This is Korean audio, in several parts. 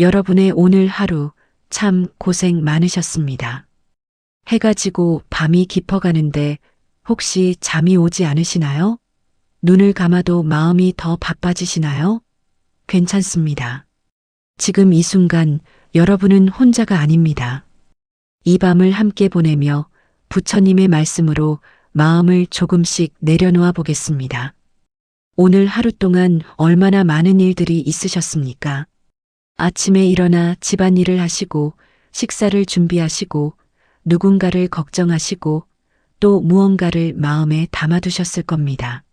여러분의 오늘 하루 참 고생 많으셨습니다. 해가 지고 밤이 깊어가는데 혹시 잠이 오지 않으시나요? 눈을 감아도 마음이 더 바빠지시나요? 괜찮습니다. 지금 이 순간 여러분은 혼자가 아닙니다. 이 밤을 함께 보내며 부처님의 말씀으로 마음을 조금씩 내려놓아 보겠습니다. 오늘 하루 동안 얼마나 많은 일들이 있으셨습니까? 아침에 일어나 집안일을 하시고 식사를 준비하시고 누군가를 걱정하시고 또 무언가를 마음에 담아두셨을 겁니다.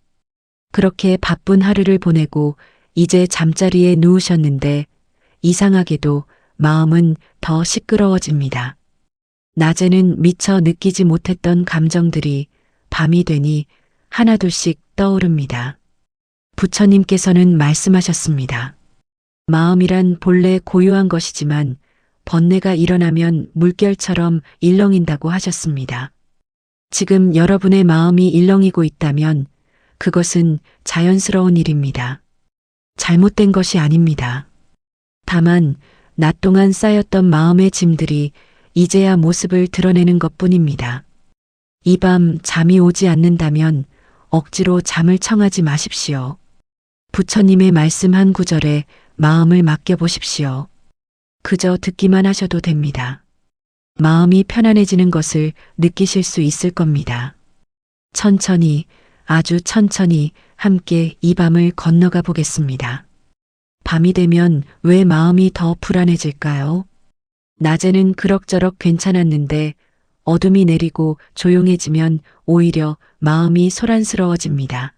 그렇게 바쁜 하루를 보내고 이제 잠자리에 누우셨는데 이상하게도 마음은 더 시끄러워집니다. 낮에는 미처 느끼지 못했던 감정들이 밤이 되니 하나둘씩 떠오릅니다. 부처님께서는 말씀하셨습니다. 마음이란 본래 고요한 것이지만 번뇌가 일어나면 물결처럼 일렁인다고 하셨습니다. 지금 여러분의 마음이 일렁이고 있다면 그것은 자연스러운 일입니다. 잘못된 것이 아닙니다. 다만 낮 동안 쌓였던 마음의 짐들이 이제야 모습을 드러내는 것뿐입니다. 이 밤 잠이 오지 않는다면 억지로 잠을 청하지 마십시오. 부처님의 말씀 한 구절에 마음을 맡겨보십시오. 그저 듣기만 하셔도 됩니다. 마음이 편안해지는 것을 느끼실 수 있을 겁니다. 천천히, 아주 천천히 함께 이 밤을 건너가 보겠습니다. 밤이 되면 왜 마음이 더 불안해질까요? 낮에는 그럭저럭 괜찮았는데 어둠이 내리고 조용해지면 오히려 마음이 소란스러워집니다.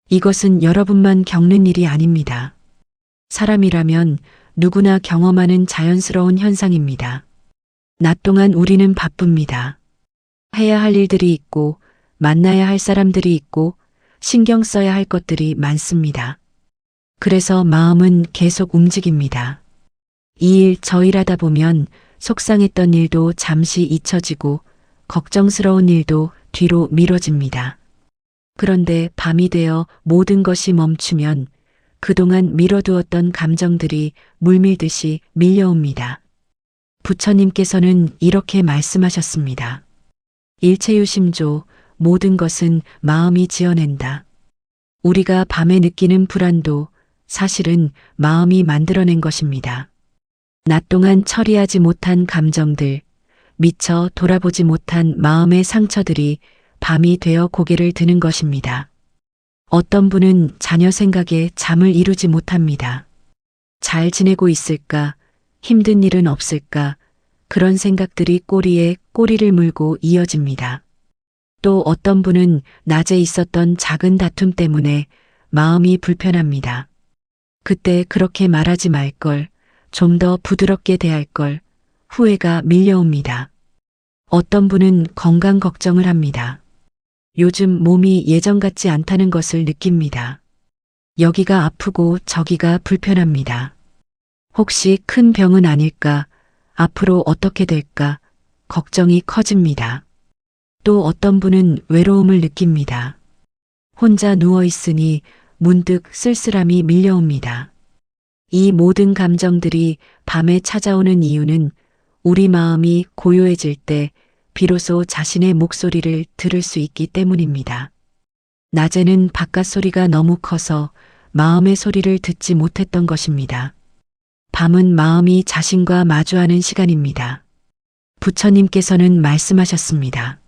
이것은 여러분만 겪는 일이 아닙니다. 사람이라면 누구나 경험하는 자연스러운 현상입니다. 낮 동안 우리는 바쁩니다. 해야 할 일들이 있고 만나야 할 사람들이 있고 신경 써야 할 것들이 많습니다. 그래서 마음은 계속 움직입니다. 이 일 저 일 하다 보면 속상했던 일도 잠시 잊혀지고 걱정스러운 일도 뒤로 미뤄집니다. 그런데 밤이 되어 모든 것이 멈추면 그동안 미뤄두었던 감정들이 물밀듯이 밀려옵니다. 부처님께서는 이렇게 말씀하셨습니다. 일체유심조, 모든 것은 마음이 지어낸다. 우리가 밤에 느끼는 불안도 사실은 마음이 만들어낸 것입니다. 낮 동안 처리하지 못한 감정들, 미처 돌아보지 못한 마음의 상처들이 밤이 되어 고개를 드는 것입니다. 어떤 분은 자녀 생각에 잠을 이루지 못합니다. 잘 지내고 있을까? 힘든 일은 없을까? 그런 생각들이 꼬리에 꼬리를 물고 이어집니다. 또 어떤 분은 낮에 있었던 작은 다툼 때문에 마음이 불편합니다. 그때 그렇게 말하지 말 걸, 좀 더 부드럽게 대할 걸, 후회가 밀려옵니다. 어떤 분은 건강 걱정을 합니다. 요즘 몸이 예전 같지 않다는 것을 느낍니다. 여기가 아프고 저기가 불편합니다. 혹시 큰 병은 아닐까? 앞으로 어떻게 될까? 걱정이 커집니다. 또 어떤 분은 외로움을 느낍니다. 혼자 누워 있으니 문득 쓸쓸함이 밀려옵니다. 이 모든 감정들이 밤에 찾아오는 이유는 우리 마음이 고요해질 때 비로소 자신의 목소리를 들을 수 있기 때문입니다. 낮에는 바깥 소리가 너무 커서 마음의 소리를 듣지 못했던 것입니다. 밤은 마음이 자신과 마주하는 시간입니다. 부처님께서는 말씀하셨습니다.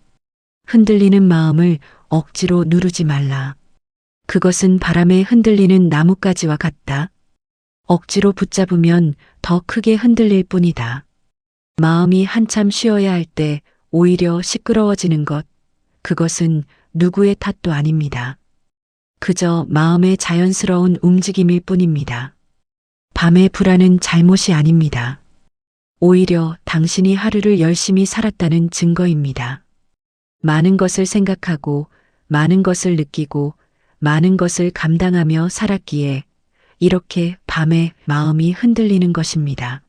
흔들리는 마음을 억지로 누르지 말라. 그것은 바람에 흔들리는 나뭇가지와 같다. 억지로 붙잡으면 더 크게 흔들릴 뿐이다. 마음이 한참 쉬어야 할 때 오히려 시끄러워지는 것, 그것은 누구의 탓도 아닙니다. 그저 마음의 자연스러운 움직임일 뿐입니다. 밤의 불안은 잘못이 아닙니다. 오히려 당신이 하루를 열심히 살았다는 증거입니다. 많은 것을 생각하고 많은 것을 느끼고 많은 것을 감당하며 살았기에 이렇게 밤에 마음이 흔들리는 것입니다.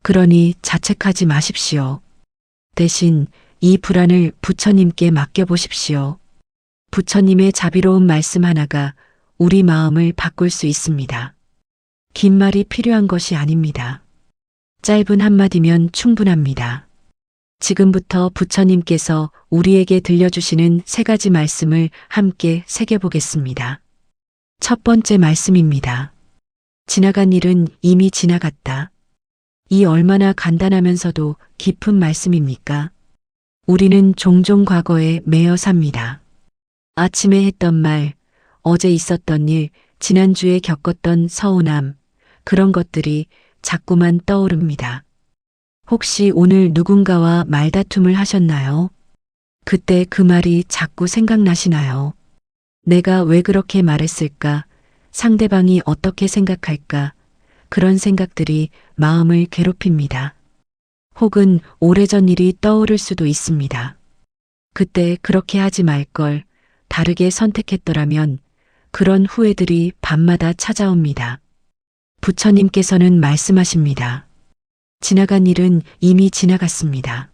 그러니 자책하지 마십시오. 대신 이 불안을 부처님께 맡겨보십시오. 부처님의 자비로운 말씀 하나가 우리 마음을 바꿀 수 있습니다. 긴 말이 필요한 것이 아닙니다. 짧은 한마디면 충분합니다. 지금부터 부처님께서 우리에게 들려주시는 세 가지 말씀을 함께 새겨보겠습니다. 첫 번째 말씀입니다. 지나간 일은 이미 지나갔다. 이 얼마나 간단하면서도 깊은 말씀입니까? 우리는 종종 과거에 매여 삽니다. 아침에 했던 말, 어제 있었던 일, 지난주에 겪었던 서운함, 그런 것들이 자꾸만 떠오릅니다. 혹시 오늘 누군가와 말다툼을 하셨나요? 그때 그 말이 자꾸 생각나시나요? 내가 왜 그렇게 말했을까? 상대방이 어떻게 생각할까? 그런 생각들이 마음을 괴롭힙니다. 혹은 오래전 일이 떠오를 수도 있습니다. 그때 그렇게 하지 말 걸, 다르게 선택했더라면 그런 후회들이 밤마다 찾아옵니다. 부처님께서는 말씀하십니다. 지나간 일은 이미 지나갔습니다.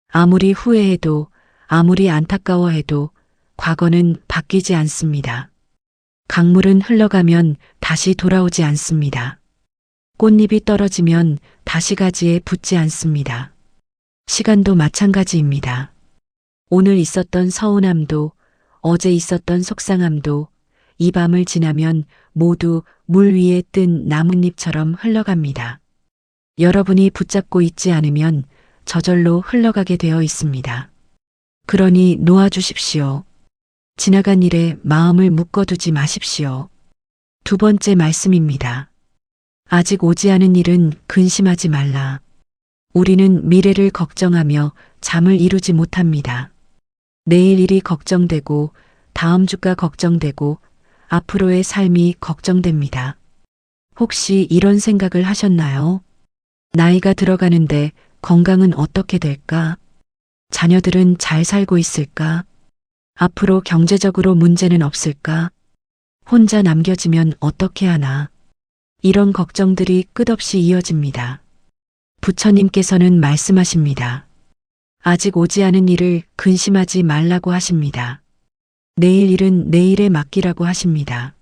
아무리 후회해도, 아무리 안타까워해도 과거는 바뀌지 않습니다. 강물은 흘러가면 다시 돌아오지 않습니다. 꽃잎이 떨어지면 다시 가지에 붙지 않습니다. 시간도 마찬가지입니다. 오늘 있었던 서운함도, 어제 있었던 속상함도 이 밤을 지나면 모두 물 위에 뜬 나뭇잎처럼 흘러갑니다. 여러분이 붙잡고 있지 않으면 저절로 흘러가게 되어 있습니다. 그러니 놓아주십시오. 지나간 일에 마음을 묶어두지 마십시오. 두 번째 말씀입니다. 아직 오지 않은 일은 근심하지 말라. 우리는 미래를 걱정하며 잠을 이루지 못합니다. 내일 일이 걱정되고 다음 주가 걱정되고 앞으로의 삶이 걱정됩니다. 혹시 이런 생각을 하셨나요? 나이가 들어가는데 건강은 어떻게 될까? 자녀들은 잘 살고 있을까? 앞으로 경제적으로 문제는 없을까? 혼자 남겨지면 어떻게 하나? 이런 걱정들이 끝없이 이어집니다. 부처님께서는 말씀하십니다. 아직 오지 않은 일을 근심하지 말라고 하십니다. 내일 일은 내일에 맡기라고 하십니다.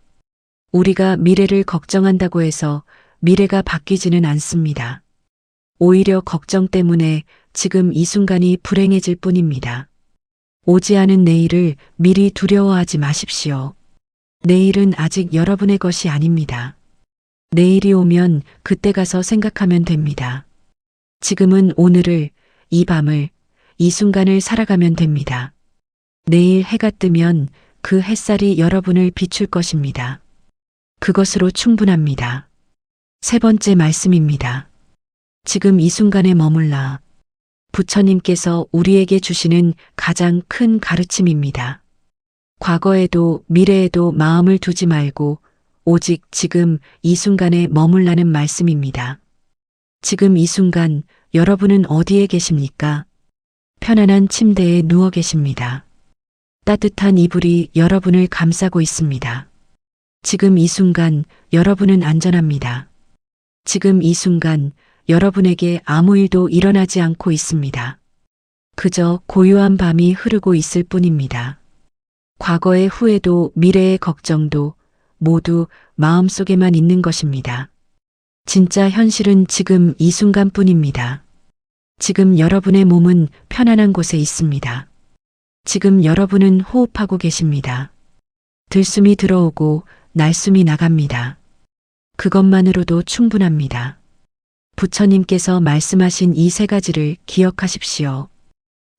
우리가 미래를 걱정한다고 해서 미래가 바뀌지는 않습니다. 오히려 걱정 때문에 지금 이 순간이 불행해질 뿐입니다. 오지 않은 내일을 미리 두려워하지 마십시오. 내일은 아직 여러분의 것이 아닙니다. 내일이 오면 그때 가서 생각하면 됩니다. 지금은 오늘을, 이 밤을, 이 순간을 살아가면 됩니다. 내일 해가 뜨면 그 햇살이 여러분을 비출 것입니다. 그것으로 충분합니다. 세 번째 말씀입니다. 지금 이 순간에 머물라. 부처님께서 우리에게 주시는 가장 큰 가르침입니다. 과거에도 미래에도 마음을 두지 말고 오직 지금 이 순간에 머물라는 말씀입니다. 지금 이 순간 여러분은 어디에 계십니까? 편안한 침대에 누워 계십니다. 따뜻한 이불이 여러분을 감싸고 있습니다. 지금 이 순간 여러분은 안전합니다. 지금 이 순간 여러분에게 아무 일도 일어나지 않고 있습니다. 그저 고요한 밤이 흐르고 있을 뿐입니다. 과거의 후회도 미래의 걱정도 모두 마음속에만 있는 것입니다. 진짜 현실은 지금 이 순간뿐입니다. 지금 여러분의 몸은 편안한 곳에 있습니다. 지금 여러분은 호흡하고 계십니다. 들숨이 들어오고 날숨이 나갑니다. 그것만으로도 충분합니다. 부처님께서 말씀하신 이 세 가지를 기억하십시오.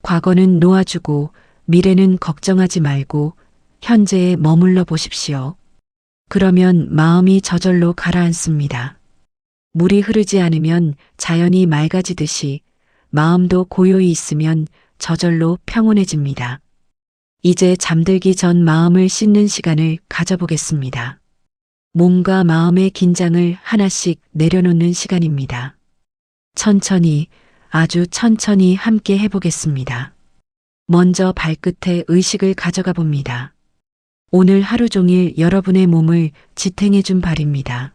과거는 놓아주고 미래는 걱정하지 말고 현재에 머물러 보십시오. 그러면 마음이 저절로 가라앉습니다. 물이 흐르지 않으면 자연이 맑아지듯이 마음도 고요히 있으면 저절로 평온해집니다. 이제 잠들기 전 마음을 씻는 시간을 가져보겠습니다. 몸과 마음의 긴장을 하나씩 내려놓는 시간입니다. 천천히, 아주 천천히 함께 해보겠습니다. 먼저 발끝에 의식을 가져가 봅니다. 오늘 하루 종일 여러분의 몸을 지탱해 준 발입니다.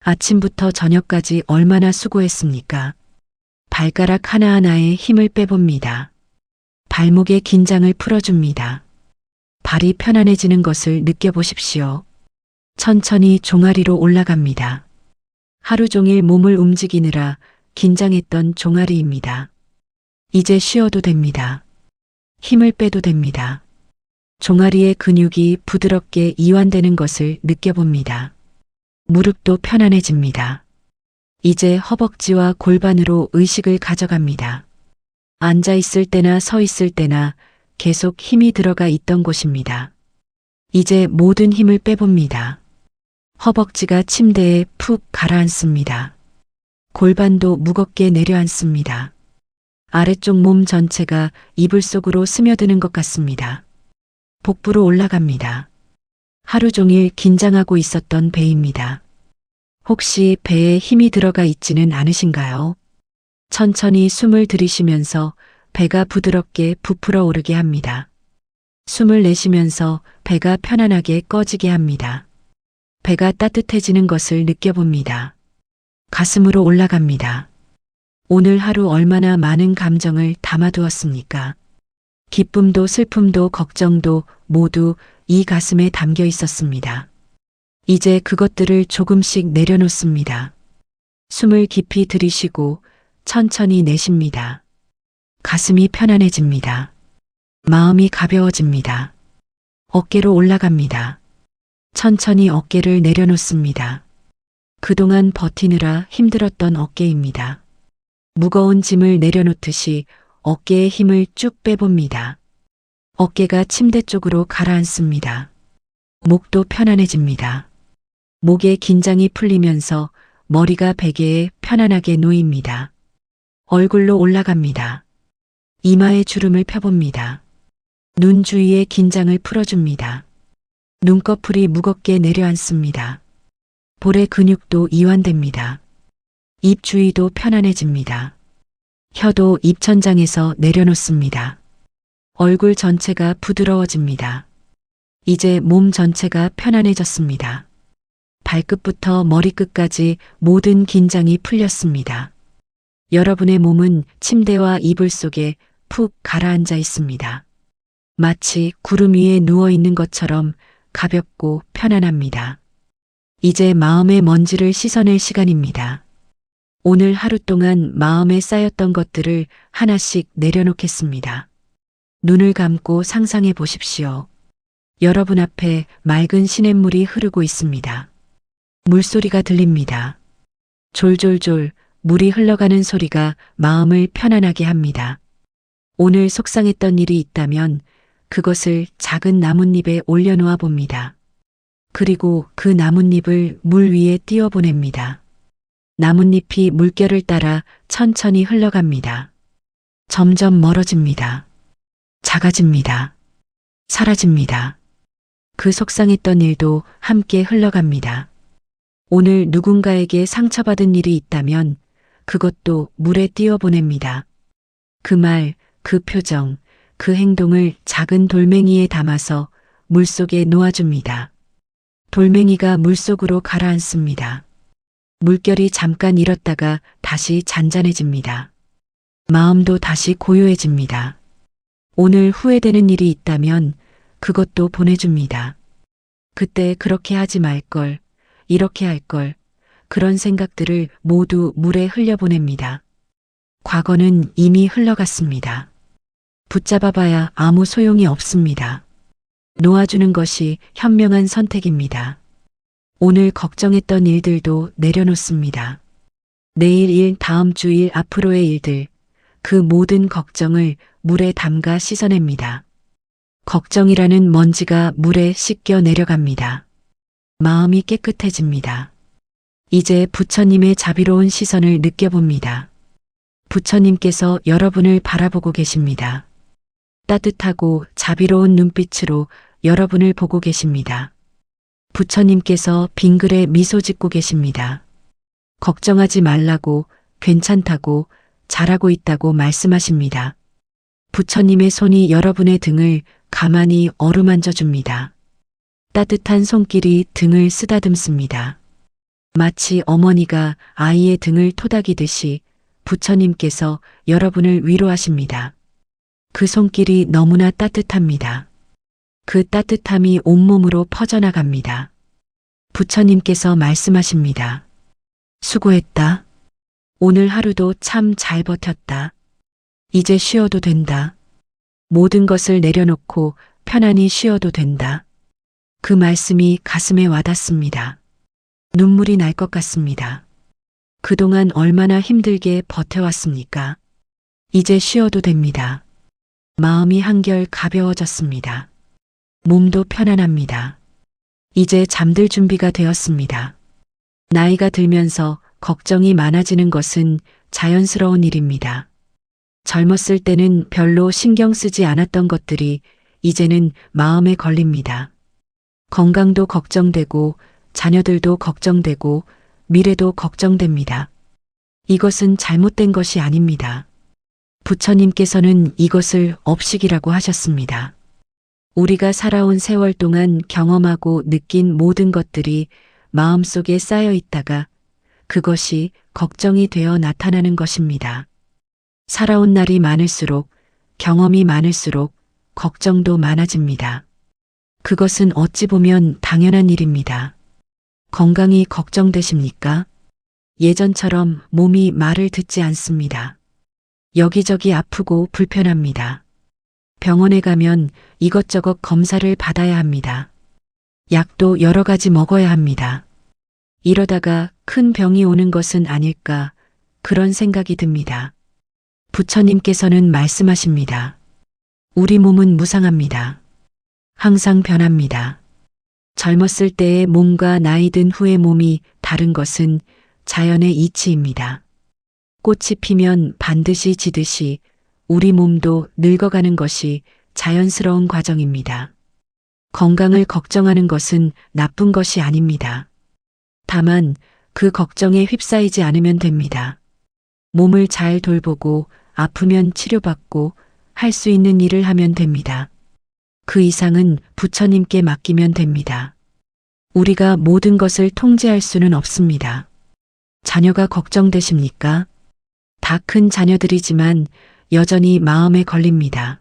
아침부터 저녁까지 얼마나 수고했습니까? 발가락 하나하나에 힘을 빼봅니다. 발목의 긴장을 풀어줍니다. 발이 편안해지는 것을 느껴보십시오. 천천히 종아리로 올라갑니다. 하루 종일 몸을 움직이느라 긴장했던 종아리입니다. 이제 쉬어도 됩니다. 힘을 빼도 됩니다. 종아리의 근육이 부드럽게 이완되는 것을 느껴봅니다. 무릎도 편안해집니다. 이제 허벅지와 골반으로 의식을 가져갑니다. 앉아 있을 때나 서 있을 때나 계속 힘이 들어가 있던 곳입니다. 이제 모든 힘을 빼봅니다. 허벅지가 침대에 푹 가라앉습니다. 골반도 무겁게 내려앉습니다. 아래쪽 몸 전체가 이불 속으로 스며드는 것 같습니다. 복부로 올라갑니다. 하루 종일 긴장하고 있었던 배입니다. 혹시 배에 힘이 들어가 있지는 않으신가요? 천천히 숨을 들이쉬면서 배가 부드럽게 부풀어 오르게 합니다. 숨을 내쉬면서 배가 편안하게 꺼지게 합니다. 배가 따뜻해지는 것을 느껴봅니다. 가슴으로 올라갑니다. 오늘 하루 얼마나 많은 감정을 담아두었습니까? 기쁨도 슬픔도 걱정도 모두 이 가슴에 담겨 있었습니다. 이제 그것들을 조금씩 내려놓습니다. 숨을 깊이 들이쉬고 천천히 내쉽니다. 가슴이 편안해집니다. 마음이 가벼워집니다. 어깨로 올라갑니다. 천천히 어깨를 내려놓습니다. 그동안 버티느라 힘들었던 어깨입니다. 무거운 짐을 내려놓듯이 어깨의 힘을 쭉 빼봅니다. 어깨가 침대 쪽으로 가라앉습니다. 목도 편안해집니다. 목의 긴장이 풀리면서 머리가 베개에 편안하게 놓입니다. 얼굴로 올라갑니다. 이마에 주름을 펴봅니다. 눈 주위의 긴장을 풀어줍니다. 눈꺼풀이 무겁게 내려앉습니다. 볼의 근육도 이완됩니다. 입 주위도 편안해집니다. 혀도 입천장에서 내려놓습니다. 얼굴 전체가 부드러워집니다. 이제 몸 전체가 편안해졌습니다. 발끝부터 머리끝까지 모든 긴장이 풀렸습니다. 여러분의 몸은 침대와 이불 속에 푹 가라앉아 있습니다. 마치 구름 위에 누워 있는 것처럼 가볍고 편안합니다. 이제 마음의 먼지를 씻어낼 시간입니다. 오늘 하루 동안 마음에 쌓였던 것들을 하나씩 내려놓겠습니다. 눈을 감고 상상해 보십시오. 여러분 앞에 맑은 시냇물이 흐르고 있습니다. 물소리가 들립니다. 졸졸졸 물이 흘러가는 소리가 마음을 편안하게 합니다. 오늘 속상했던 일이 있다면 그것을 작은 나뭇잎에 올려놓아 봅니다. 그리고 그 나뭇잎을 물 위에 띄워보냅니다. 나뭇잎이 물결을 따라 천천히 흘러갑니다. 점점 멀어집니다. 작아집니다. 사라집니다. 그 속상했던 일도 함께 흘러갑니다. 오늘 누군가에게 상처받은 일이 있다면 그것도 물에 띄워보냅니다. 그 말, 그 표정, 그 행동을 작은 돌멩이에 담아서 물속에 놓아줍니다. 돌멩이가 물속으로 가라앉습니다. 물결이 잠깐 일었다가 다시 잔잔해집니다. 마음도 다시 고요해집니다. 오늘 후회되는 일이 있다면 그것도 보내줍니다. 그때 그렇게 하지 말걸, 이렇게 할걸, 그런 생각들을 모두 물에 흘려보냅니다. 과거는 이미 흘러갔습니다. 붙잡아봐야 아무 소용이 없습니다. 놓아주는 것이 현명한 선택입니다. 오늘 걱정했던 일들도 내려놓습니다. 내일 일, 다음 주 일, 앞으로의 일들, 그 모든 걱정을 물에 담가 씻어냅니다. 걱정이라는 먼지가 물에 씻겨 내려갑니다. 마음이 깨끗해집니다. 이제 부처님의 자비로운 시선을 느껴봅니다. 부처님께서 여러분을 바라보고 계십니다. 따뜻하고 자비로운 눈빛으로 여러분을 보고 계십니다. 부처님께서 빙글에 미소 짓고 계십니다. 걱정하지 말라고, 괜찮다고, 잘하고 있다고 말씀하십니다. 부처님의 손이 여러분의 등을 가만히 어루만져 줍니다. 따뜻한 손길이 등을 쓰다듬습니다. 마치 어머니가 아이의 등을 토닥이듯이 부처님께서 여러분을 위로하십니다. 그 손길이 너무나 따뜻합니다. 그 따뜻함이 온몸으로 퍼져나갑니다. 부처님께서 말씀하십니다. 수고했다. 오늘 하루도 참 잘 버텼다. 이제 쉬어도 된다. 모든 것을 내려놓고 편안히 쉬어도 된다. 그 말씀이 가슴에 와닿습니다. 눈물이 날 것 같습니다. 그동안 얼마나 힘들게 버텨왔습니까? 이제 쉬어도 됩니다. 마음이 한결 가벼워졌습니다. 몸도 편안합니다. 이제 잠들 준비가 되었습니다. 나이가 들면서 걱정이 많아지는 것은 자연스러운 일입니다. 젊었을 때는 별로 신경 쓰지 않았던 것들이 이제는 마음에 걸립니다. 건강도 걱정되고 자녀들도 걱정되고 미래도 걱정됩니다. 이것은 잘못된 것이 아닙니다. 부처님께서는 이것을 업식이라고 하셨습니다. 우리가 살아온 세월 동안 경험하고 느낀 모든 것들이 마음속에 쌓여 있다가 그것이 걱정이 되어 나타나는 것입니다. 살아온 날이 많을수록 경험이 많을수록 걱정도 많아집니다. 그것은 어찌 보면 당연한 일입니다. 건강이 걱정되십니까? 예전처럼 몸이 말을 듣지 않습니다. 여기저기 아프고 불편합니다. 병원에 가면 이것저것 검사를 받아야 합니다. 약도 여러 가지 먹어야 합니다. 이러다가 큰 병이 오는 것은 아닐까 그런 생각이 듭니다. 부처님께서는 말씀하십니다. 우리 몸은 무상합니다. 항상 변합니다. 젊었을 때의 몸과 나이 든 후의 몸이 다른 것은 자연의 이치입니다. 꽃이 피면 반드시 지듯이 우리 몸도 늙어가는 것이 자연스러운 과정입니다. 건강을 걱정하는 것은 나쁜 것이 아닙니다. 다만 그 걱정에 휩싸이지 않으면 됩니다. 몸을 잘 돌보고 아프면 치료받고 할 수 있는 일을 하면 됩니다. 그 이상은 부처님께 맡기면 됩니다. 우리가 모든 것을 통제할 수는 없습니다. 자녀가 걱정되십니까? 다 큰 자녀들이지만 여전히 마음에 걸립니다.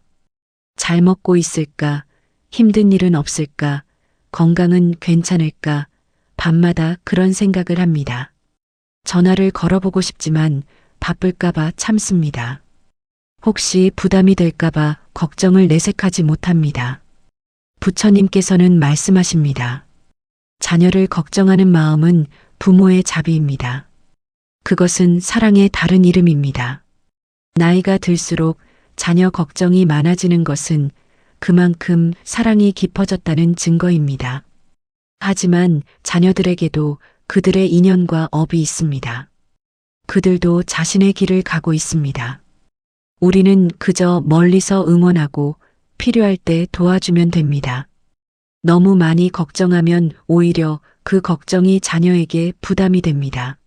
잘 먹고 있을까? 힘든 일은 없을까? 건강은 괜찮을까? 밤마다 그런 생각을 합니다. 전화를 걸어보고 싶지만 바쁠까봐 참습니다. 혹시 부담이 될까봐 걱정을 내색하지 못합니다. 부처님께서는 말씀하십니다. 자녀를 걱정하는 마음은 부모의 자비입니다. 그것은 사랑의 다른 이름입니다. 나이가 들수록 자녀 걱정이 많아지는 것은 그만큼 사랑이 깊어졌다는 증거입니다. 하지만 자녀들에게도 그들의 인연과 업이 있습니다. 그들도 자신의 길을 가고 있습니다. 우리는 그저 멀리서 응원하고 필요할 때 도와주면 됩니다. 너무 많이 걱정하면 오히려 그 걱정이 자녀에게 부담이 됩니다.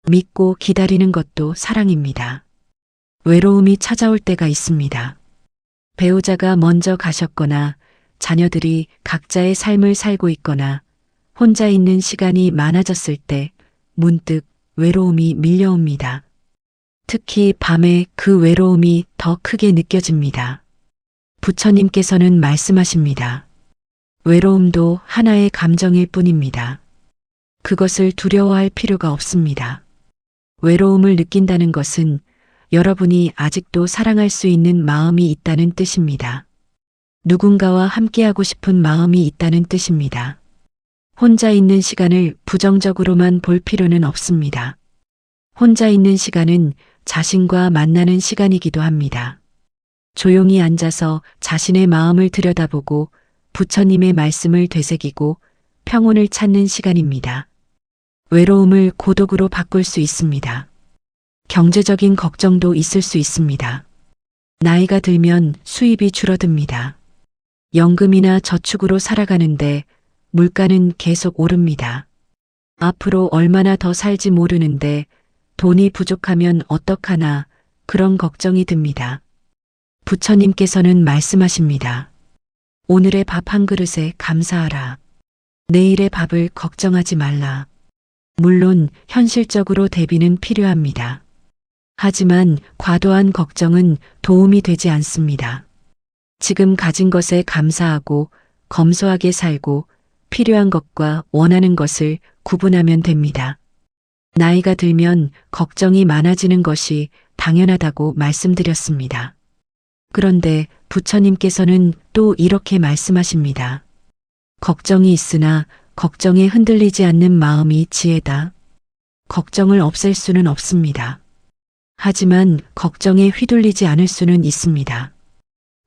믿고 기다리는 것도 사랑입니다. 외로움이 찾아올 때가 있습니다. 배우자가 먼저 가셨거나 자녀들이 각자의 삶을 살고 있거나 혼자 있는 시간이 많아졌을 때 문득 외로움이 밀려옵니다. 특히 밤에 그 외로움이 더 크게 느껴집니다. 부처님께서는 말씀하십니다. 외로움도 하나의 감정일 뿐입니다. 그것을 두려워할 필요가 없습니다. 외로움을 느낀다는 것은 여러분이 아직도 사랑할 수 있는 마음이 있다는 뜻입니다. 누군가와 함께하고 싶은 마음이 있다는 뜻입니다. 혼자 있는 시간을 부정적으로만 볼 필요는 없습니다. 혼자 있는 시간은 자신과 만나는 시간이기도 합니다. 조용히 앉아서 자신의 마음을 들여다보고 부처님의 말씀을 되새기고 평온을 찾는 시간입니다. 외로움을 고독으로 바꿀 수 있습니다. 경제적인 걱정도 있을 수 있습니다. 나이가 들면 수입이 줄어듭니다. 연금이나 저축으로 살아가는데 물가는 계속 오릅니다. 앞으로 얼마나 더 살지 모르는데 돈이 부족하면 어떡하나 그런 걱정이 듭니다. 부처님께서는 말씀하십니다. 오늘의 밥 한 그릇에 감사하라. 내일의 밥을 걱정하지 말라. 물론 현실적으로 대비는 필요합니다. 하지만 과도한 걱정은 도움이 되지 않습니다. 지금 가진 것에 감사하고 검소하게 살고 필요한 것과 원하는 것을 구분하면 됩니다. 나이가 들면 걱정이 많아지는 것이 당연하다고 말씀드렸습니다. 그런데 부처님께서는 또 이렇게 말씀하십니다. 걱정이 있으나 걱정에 흔들리지 않는 마음이 지혜다. 걱정을 없앨 수는 없습니다. 하지만 걱정에 휘둘리지 않을 수는 있습니다.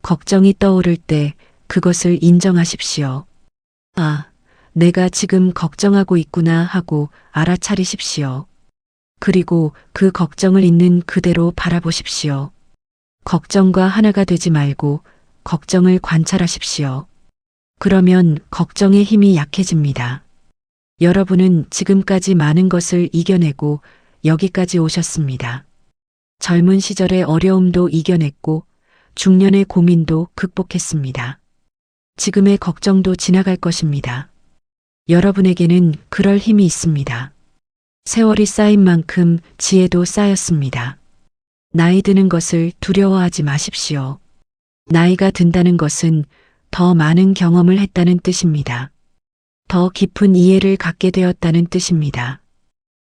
걱정이 떠오를 때 그것을 인정하십시오. 아, 내가 지금 걱정하고 있구나 하고 알아차리십시오. 그리고 그 걱정을 있는 그대로 바라보십시오. 걱정과 하나가 되지 말고 걱정을 관찰하십시오. 그러면 걱정의 힘이 약해집니다. 여러분은 지금까지 많은 것을 이겨내고 여기까지 오셨습니다. 젊은 시절의 어려움도 이겨냈고 중년의 고민도 극복했습니다. 지금의 걱정도 지나갈 것입니다. 여러분에게는 그럴 힘이 있습니다. 세월이 쌓인 만큼 지혜도 쌓였습니다. 나이 드는 것을 두려워하지 마십시오. 나이가 든다는 것은 더 많은 경험을 했다는 뜻입니다. 더 깊은 이해를 갖게 되었다는 뜻입니다.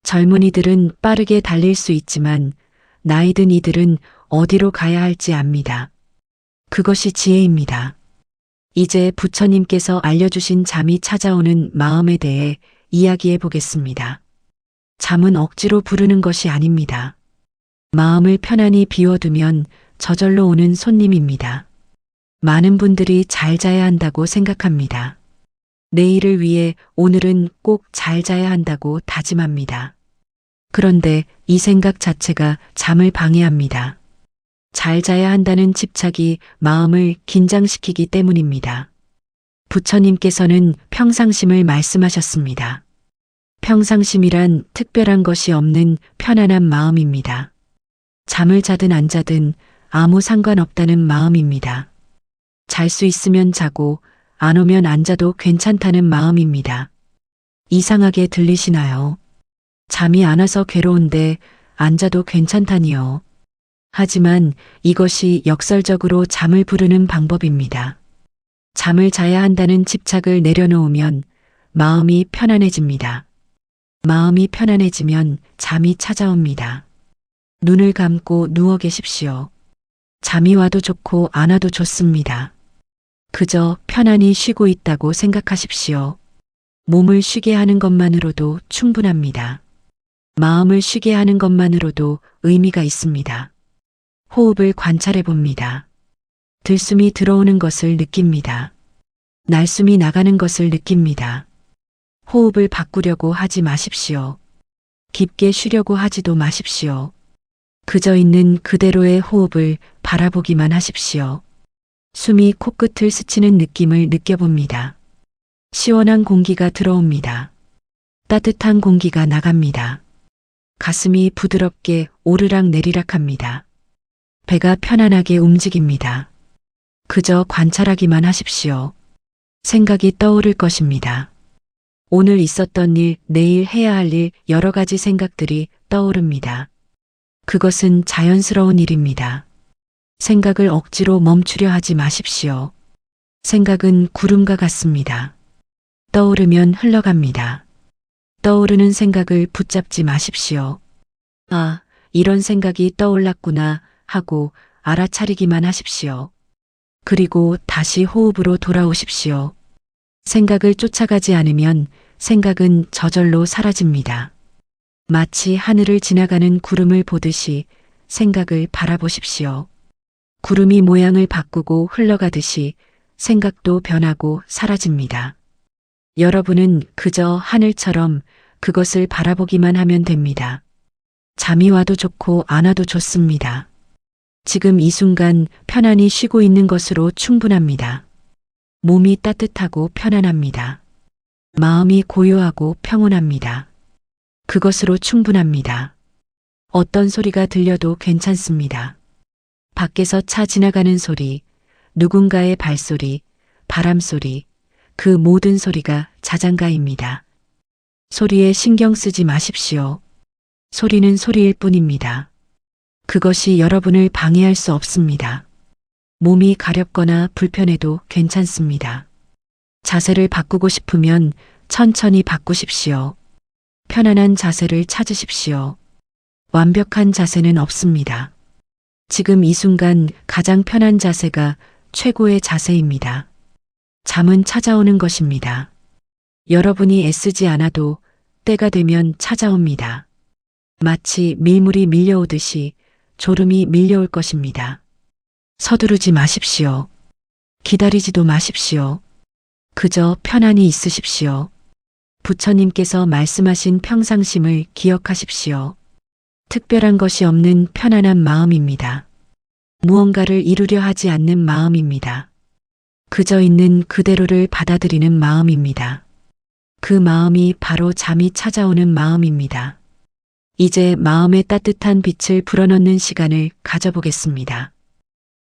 젊은이들은 빠르게 달릴 수 있지만 나이 든 이들은 어디로 가야 할지 압니다. 그것이 지혜입니다. 이제 부처님께서 알려주신 잠이 찾아오는 마음에 대해 이야기해 보겠습니다. 잠은 억지로 부르는 것이 아닙니다. 마음을 편안히 비워두면 저절로 오는 손님입니다. 많은 분들이 잘 자야 한다고 생각합니다. 내일을 위해 오늘은 꼭 잘 자야 한다고 다짐합니다. 그런데 이 생각 자체가 잠을 방해합니다. 잘 자야 한다는 집착이 마음을 긴장시키기 때문입니다. 부처님께서는 평상심을 말씀하셨습니다. 평상심이란 특별한 것이 없는 편안한 마음입니다. 잠을 자든 안 자든 아무 상관없다는 마음입니다. 잘 수 있으면 자고 안 오면 안 자도 괜찮다는 마음입니다. 이상하게 들리시나요? 잠이 안 와서 괴로운데 안 자도 괜찮다니요. 하지만 이것이 역설적으로 잠을 부르는 방법입니다. 잠을 자야 한다는 집착을 내려놓으면 마음이 편안해집니다. 마음이 편안해지면 잠이 찾아옵니다. 눈을 감고 누워 계십시오. 잠이 와도 좋고 안 와도 좋습니다. 그저 편안히 쉬고 있다고 생각하십시오. 몸을 쉬게 하는 것만으로도 충분합니다. 마음을 쉬게 하는 것만으로도 의미가 있습니다. 호흡을 관찰해 봅니다. 들숨이 들어오는 것을 느낍니다. 날숨이 나가는 것을 느낍니다. 호흡을 바꾸려고 하지 마십시오. 깊게 쉬려고 하지도 마십시오. 그저 있는 그대로의 호흡을 바라보기만 하십시오. 숨이 코끝을 스치는 느낌을 느껴봅니다. 시원한 공기가 들어옵니다. 따뜻한 공기가 나갑니다. 가슴이 부드럽게 오르락 내리락 합니다. 배가 편안하게 움직입니다. 그저 관찰하기만 하십시오. 생각이 떠오를 것입니다. 오늘 있었던 일, 내일 해야 할 일, 여러 가지 생각들이 떠오릅니다. 그것은 자연스러운 일입니다. 생각을 억지로 멈추려 하지 마십시오. 생각은 구름과 같습니다. 떠오르면 흘러갑니다. 떠오르는 생각을 붙잡지 마십시오. 아, 이런 생각이 떠올랐구나 하고 알아차리기만 하십시오. 그리고 다시 호흡으로 돌아오십시오. 생각을 쫓아가지 않으면 생각은 저절로 사라집니다. 마치 하늘을 지나가는 구름을 보듯이 생각을 바라보십시오. 구름이 모양을 바꾸고 흘러가듯이 생각도 변하고 사라집니다. 여러분은 그저 하늘처럼 그것을 바라보기만 하면 됩니다. 잠이 와도 좋고 안 와도 좋습니다. 지금 이 순간 편안히 쉬고 있는 것으로 충분합니다. 몸이 따뜻하고 편안합니다. 마음이 고요하고 평온합니다. 그것으로 충분합니다. 어떤 소리가 들려도 괜찮습니다. 밖에서 차 지나가는 소리, 누군가의 발소리, 바람소리, 그 모든 소리가 자장가입니다. 소리에 신경 쓰지 마십시오. 소리는 소리일 뿐입니다. 그것이 여러분을 방해할 수 없습니다. 몸이 가렵거나 불편해도 괜찮습니다. 자세를 바꾸고 싶으면 천천히 바꾸십시오. 편안한 자세를 찾으십시오. 완벽한 자세는 없습니다. 지금 이 순간 가장 편한 자세가 최고의 자세입니다. 잠은 찾아오는 것입니다. 여러분이 애쓰지 않아도 때가 되면 찾아옵니다. 마치 밀물이 밀려오듯이 졸음이 밀려올 것입니다. 서두르지 마십시오. 기다리지도 마십시오. 그저 편안히 있으십시오. 부처님께서 말씀하신 평상심을 기억하십시오. 특별한 것이 없는 편안한 마음입니다. 무언가를 이루려 하지 않는 마음입니다. 그저 있는 그대로를 받아들이는 마음입니다. 그 마음이 바로 잠이 찾아오는 마음입니다. 이제 마음의 따뜻한 빛을 불어넣는 시간을 가져보겠습니다.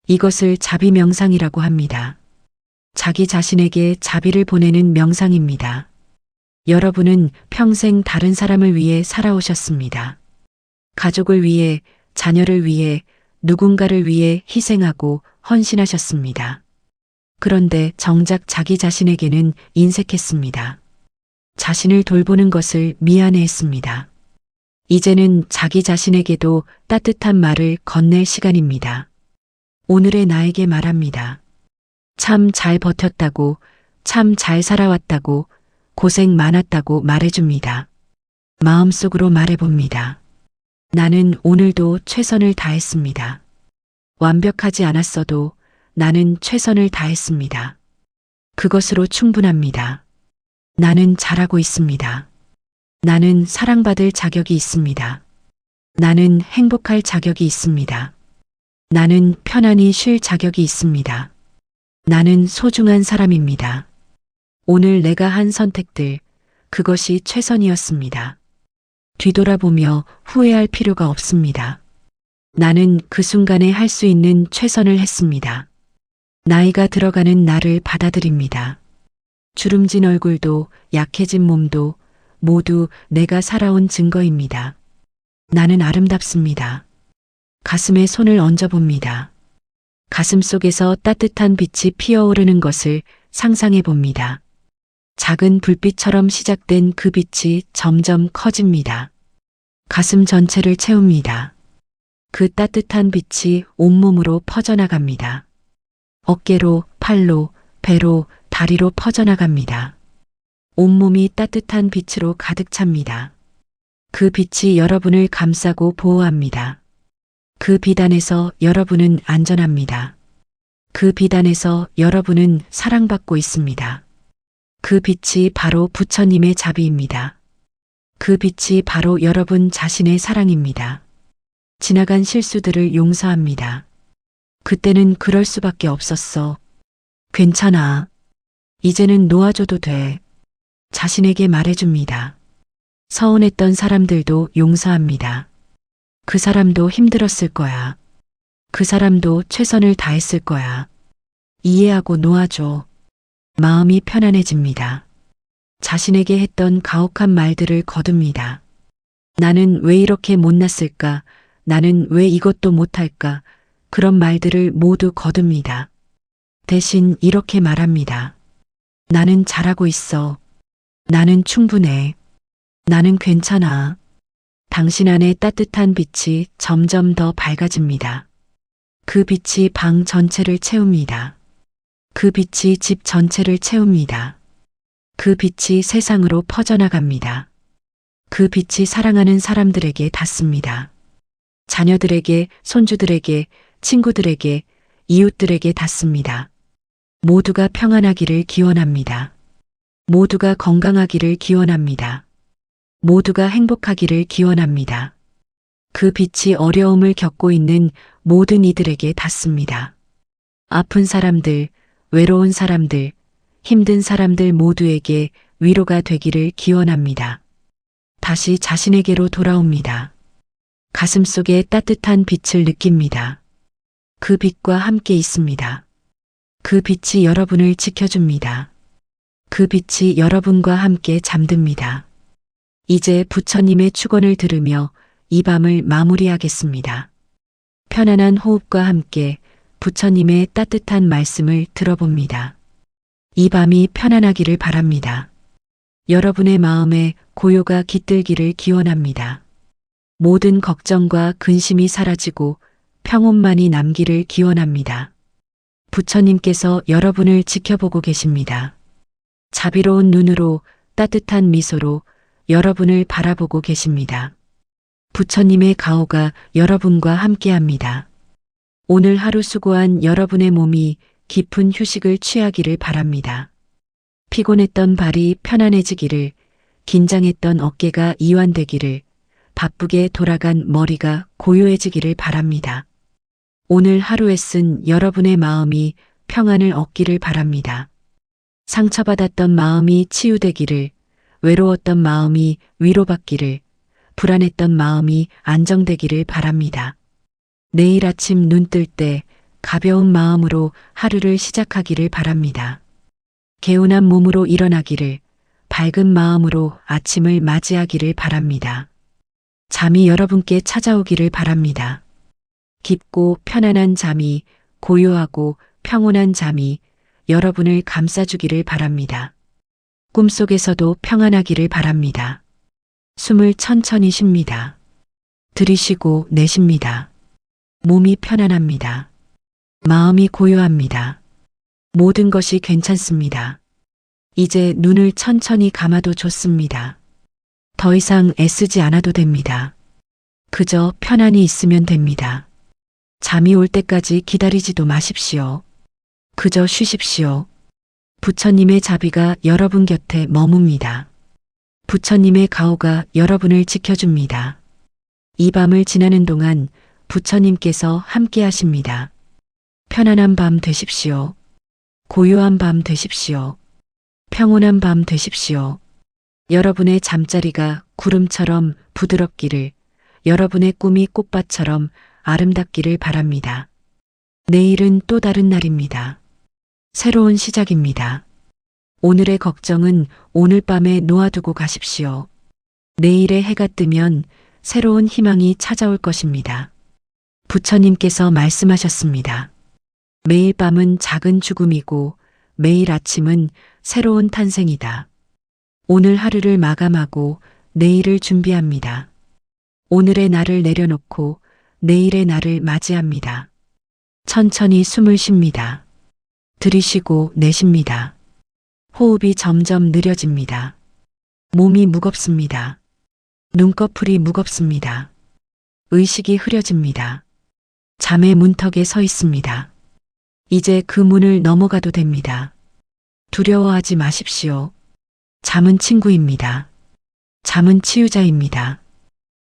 이것을 자비 명상이라고 합니다. 자기 자신에게 자비를 보내는 명상입니다. 여러분은 평생 다른 사람을 위해 살아오셨습니다. 가족을 위해, 자녀를 위해, 누군가를 위해 희생하고 헌신하셨습니다. 그런데 정작 자기 자신에게는 인색했습니다. 자신을 돌보는 것을 미안해했습니다. 이제는 자기 자신에게도 따뜻한 말을 건넬 시간입니다. 오늘의 나에게 말합니다. 참 잘 버텼다고, 참 잘 살아왔다고, 고생 많았다고 말해줍니다. 마음속으로 말해봅니다. 나는 오늘도 최선을 다했습니다. 완벽하지 않았어도 나는 최선을 다했습니다. 그것으로 충분합니다. 나는 잘하고 있습니다. 나는 사랑받을 자격이 있습니다. 나는 행복할 자격이 있습니다. 나는 편안히 쉴 자격이 있습니다. 나는 소중한 사람입니다. 오늘 내가 한 선택들, 그것이 최선이었습니다. 뒤돌아보며 후회할 필요가 없습니다. 나는 그 순간에 할 수 있는 최선을 했습니다. 나이가 들어가는 나를 받아들입니다. 주름진 얼굴도 약해진 몸도 모두 내가 살아온 증거입니다. 나는 아름답습니다. 가슴에 손을 얹어봅니다. 가슴 속에서 따뜻한 빛이 피어오르는 것을 상상해 봅니다. 작은 불빛처럼 시작된 그 빛이 점점 커집니다. 가슴 전체를 채웁니다. 그 따뜻한 빛이 온몸으로 퍼져나갑니다. 어깨로, 팔로, 배로, 다리로 퍼져나갑니다. 온몸이 따뜻한 빛으로 가득 찹니다. 그 빛이 여러분을 감싸고 보호합니다. 그 빛 안에서 여러분은 안전합니다. 그 빛 안에서 여러분은 사랑받고 있습니다. 그 빛이 바로 부처님의 자비입니다. 그 빛이 바로 여러분 자신의 사랑입니다. 지나간 실수들을 용서합니다. 그때는 그럴 수밖에 없었어. 괜찮아. 이제는 놓아줘도 돼. 자신에게 말해줍니다. 서운했던 사람들도 용서합니다. 그 사람도 힘들었을 거야. 그 사람도 최선을 다했을 거야. 이해하고 놓아줘. 마음이 편안해집니다. 자신에게 했던 가혹한 말들을 거둡니다. 나는 왜 이렇게 못났을까? 나는 왜 이것도 못할까? 그런 말들을 모두 거둡니다. 대신 이렇게 말합니다. 나는 잘하고 있어. 나는 충분해. 나는 괜찮아. 당신 안에 따뜻한 빛이 점점 더 밝아집니다. 그 빛이 방 전체를 채웁니다. 그 빛이 집 전체를 채웁니다. 그 빛이 세상으로 퍼져나갑니다. 그 빛이 사랑하는 사람들에게 닿습니다. 자녀들에게, 손주들에게, 친구들에게, 이웃들에게 닿습니다. 모두가 평안하기를 기원합니다. 모두가 건강하기를 기원합니다. 모두가 행복하기를 기원합니다. 그 빛이 어려움을 겪고 있는 모든 이들에게 닿습니다. 아픈 사람들, 외로운 사람들, 힘든 사람들 모두에게 위로가 되기를 기원합니다. 다시 자신에게로 돌아옵니다. 가슴 속에 따뜻한 빛을 느낍니다. 그 빛과 함께 있습니다. 그 빛이 여러분을 지켜줍니다. 그 빛이 여러분과 함께 잠듭니다. 이제 부처님의 축원을 들으며 이 밤을 마무리하겠습니다. 편안한 호흡과 함께 부처님의 따뜻한 말씀을 들어봅니다. 이 밤이 편안하기를 바랍니다. 여러분의 마음에 고요가 깃들기를 기원합니다. 모든 걱정과 근심이 사라지고 평온만이 남기를 기원합니다. 부처님께서 여러분을 지켜보고 계십니다. 자비로운 눈으로 따뜻한 미소로 여러분을 바라보고 계십니다. 부처님의 가호가 여러분과 함께합니다. 오늘 하루 수고한 여러분의 몸이 깊은 휴식을 취하기를 바랍니다. 피곤했던 발이 편안해지기를, 긴장했던 어깨가 이완되기를, 바쁘게 돌아간 머리가 고요해지기를 바랍니다. 오늘 하루에 쓴 여러분의 마음이 평안을 얻기를 바랍니다. 상처받았던 마음이 치유되기를, 외로웠던 마음이 위로받기를, 불안했던 마음이 안정되기를 바랍니다. 내일 아침 눈 뜰 때 가벼운 마음으로 하루를 시작하기를 바랍니다. 개운한 몸으로 일어나기를, 밝은 마음으로 아침을 맞이하기를 바랍니다. 잠이 여러분께 찾아오기를 바랍니다. 깊고 편안한 잠이, 고요하고 평온한 잠이 여러분을 감싸주기를 바랍니다. 꿈속에서도 평안하기를 바랍니다. 숨을 천천히 쉽니다. 들이쉬고 내쉽니다. 몸이 편안합니다. 마음이 고요합니다. 모든 것이 괜찮습니다. 이제 눈을 천천히 감아도 좋습니다. 더 이상 애쓰지 않아도 됩니다. 그저 편안히 있으면 됩니다. 잠이 올 때까지 기다리지도 마십시오. 그저 쉬십시오. 부처님의 자비가 여러분 곁에 머뭅니다. 부처님의 가호가 여러분을 지켜줍니다. 이 밤을 지나는 동안 부처님께서 함께 하십니다. 편안한 밤 되십시오. 고요한 밤 되십시오. 평온한 밤 되십시오. 여러분의 잠자리가 구름처럼 부드럽기를, 여러분의 꿈이 꽃밭처럼 아름답기를 바랍니다. 내일은 또 다른 날입니다. 새로운 시작입니다. 오늘의 걱정은 오늘 밤에 놓아두고 가십시오. 내일의 해가 뜨면 새로운 희망이 찾아올 것입니다. 부처님께서 말씀하셨습니다. 매일 밤은 작은 죽음이고 매일 아침은 새로운 탄생이다. 오늘 하루를 마감하고 내일을 준비합니다. 오늘의 날을 내려놓고 내일의 날을 맞이합니다. 천천히 숨을 쉽니다. 들이쉬고 내쉽니다. 호흡이 점점 느려집니다. 몸이 무겁습니다. 눈꺼풀이 무겁습니다. 의식이 흐려집니다. 잠의 문턱에 서 있습니다. 이제 그 문을 넘어가도 됩니다. 두려워하지 마십시오. 잠은 친구입니다. 잠은 치유자입니다.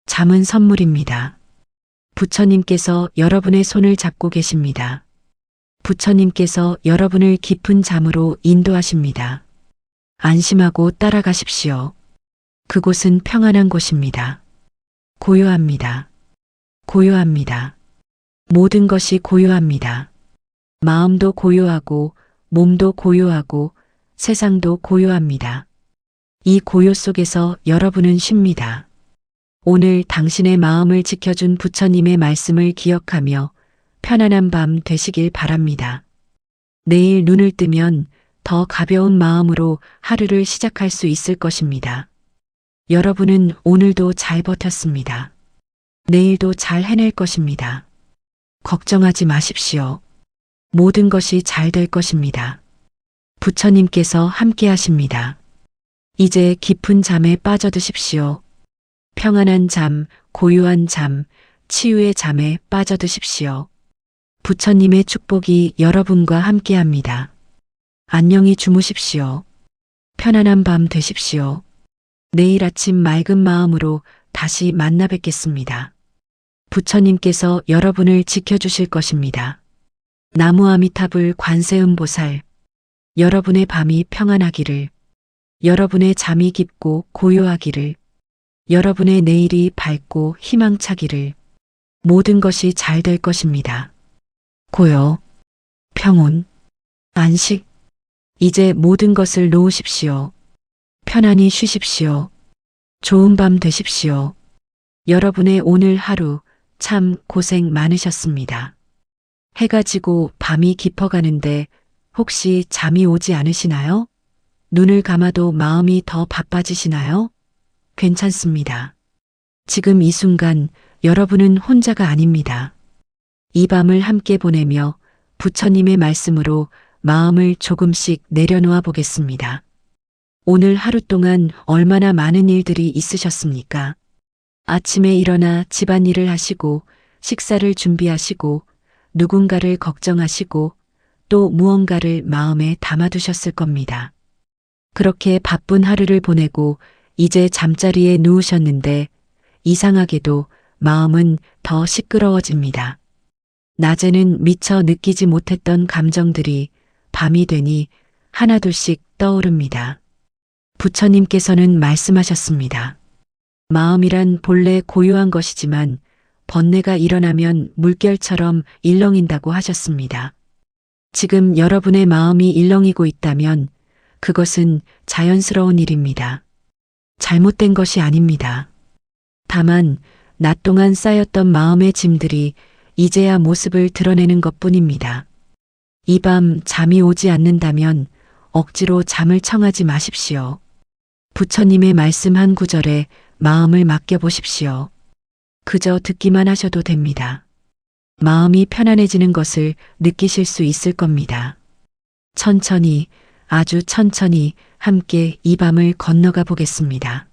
잠은 선물입니다. 부처님께서 여러분의 손을 잡고 계십니다. 부처님께서 여러분을 깊은 잠으로 인도하십니다. 안심하고 따라가십시오. 그곳은 평안한 곳입니다. 고요합니다. 고요합니다. 모든 것이 고요합니다. 마음도 고요하고 몸도 고요하고 세상도 고요합니다. 이 고요 속에서 여러분은 쉽니다. 오늘 당신의 마음을 지켜준 부처님의 말씀을 기억하며 편안한 밤 되시길 바랍니다. 내일 눈을 뜨면 더 가벼운 마음으로 하루를 시작할 수 있을 것입니다. 여러분은 오늘도 잘 버텼습니다. 내일도 잘 해낼 것입니다. 걱정하지 마십시오. 모든 것이 잘 될 것입니다. 부처님께서 함께 하십니다. 이제 깊은 잠에 빠져드십시오. 평안한 잠, 고요한 잠, 치유의 잠에 빠져드십시오. 부처님의 축복이 여러분과 함께 합니다. 안녕히 주무십시오. 편안한 밤 되십시오. 내일 아침 맑은 마음으로 다시 만나 뵙겠습니다. 부처님께서 여러분을 지켜주실 것입니다. 나무 아미타불 관세음보살, 여러분의 밤이 평안하기를, 여러분의 잠이 깊고 고요하기를, 여러분의 내일이 밝고 희망차기를, 모든 것이 잘 될 것입니다. 고요, 평온, 안식, 이제 모든 것을 놓으십시오. 편안히 쉬십시오. 좋은 밤 되십시오. 여러분의 오늘 하루 참 고생 많으셨습니다. 해가 지고 밤이 깊어가는데 혹시 잠이 오지 않으시나요? 눈을 감아도 마음이 더 바빠지시나요? 괜찮습니다. 지금 이 순간 여러분은 혼자가 아닙니다. 이 밤을 함께 보내며 부처님의 말씀으로 마음을 조금씩 내려놓아 보겠습니다. 오늘 하루 동안 얼마나 많은 일들이 있으셨습니까? 아침에 일어나 집안일을 하시고 식사를 준비하시고 누군가를 걱정하시고 또 무언가를 마음에 담아두셨을 겁니다. 그렇게 바쁜 하루를 보내고 이제 잠자리에 누우셨는데 이상하게도 마음은 더 시끄러워집니다. 낮에는 미처 느끼지 못했던 감정들이 밤이 되니 하나둘씩 떠오릅니다. 부처님께서는 말씀하셨습니다. 마음이란 본래 고요한 것이지만 번뇌가 일어나면 물결처럼 일렁인다고 하셨습니다. 지금 여러분의 마음이 일렁이고 있다면 그것은 자연스러운 일입니다. 잘못된 것이 아닙니다. 다만 낮 동안 쌓였던 마음의 짐들이 이제야 모습을 드러내는 것뿐입니다. 이 밤 잠이 오지 않는다면 억지로 잠을 청하지 마십시오. 부처님의 말씀 한 구절에 마음을 맡겨보십시오. 그저 듣기만 하셔도 됩니다. 마음이 편안해지는 것을 느끼실 수 있을 겁니다. 천천히, 아주 천천히 함께 이 밤을 건너가 보겠습니다.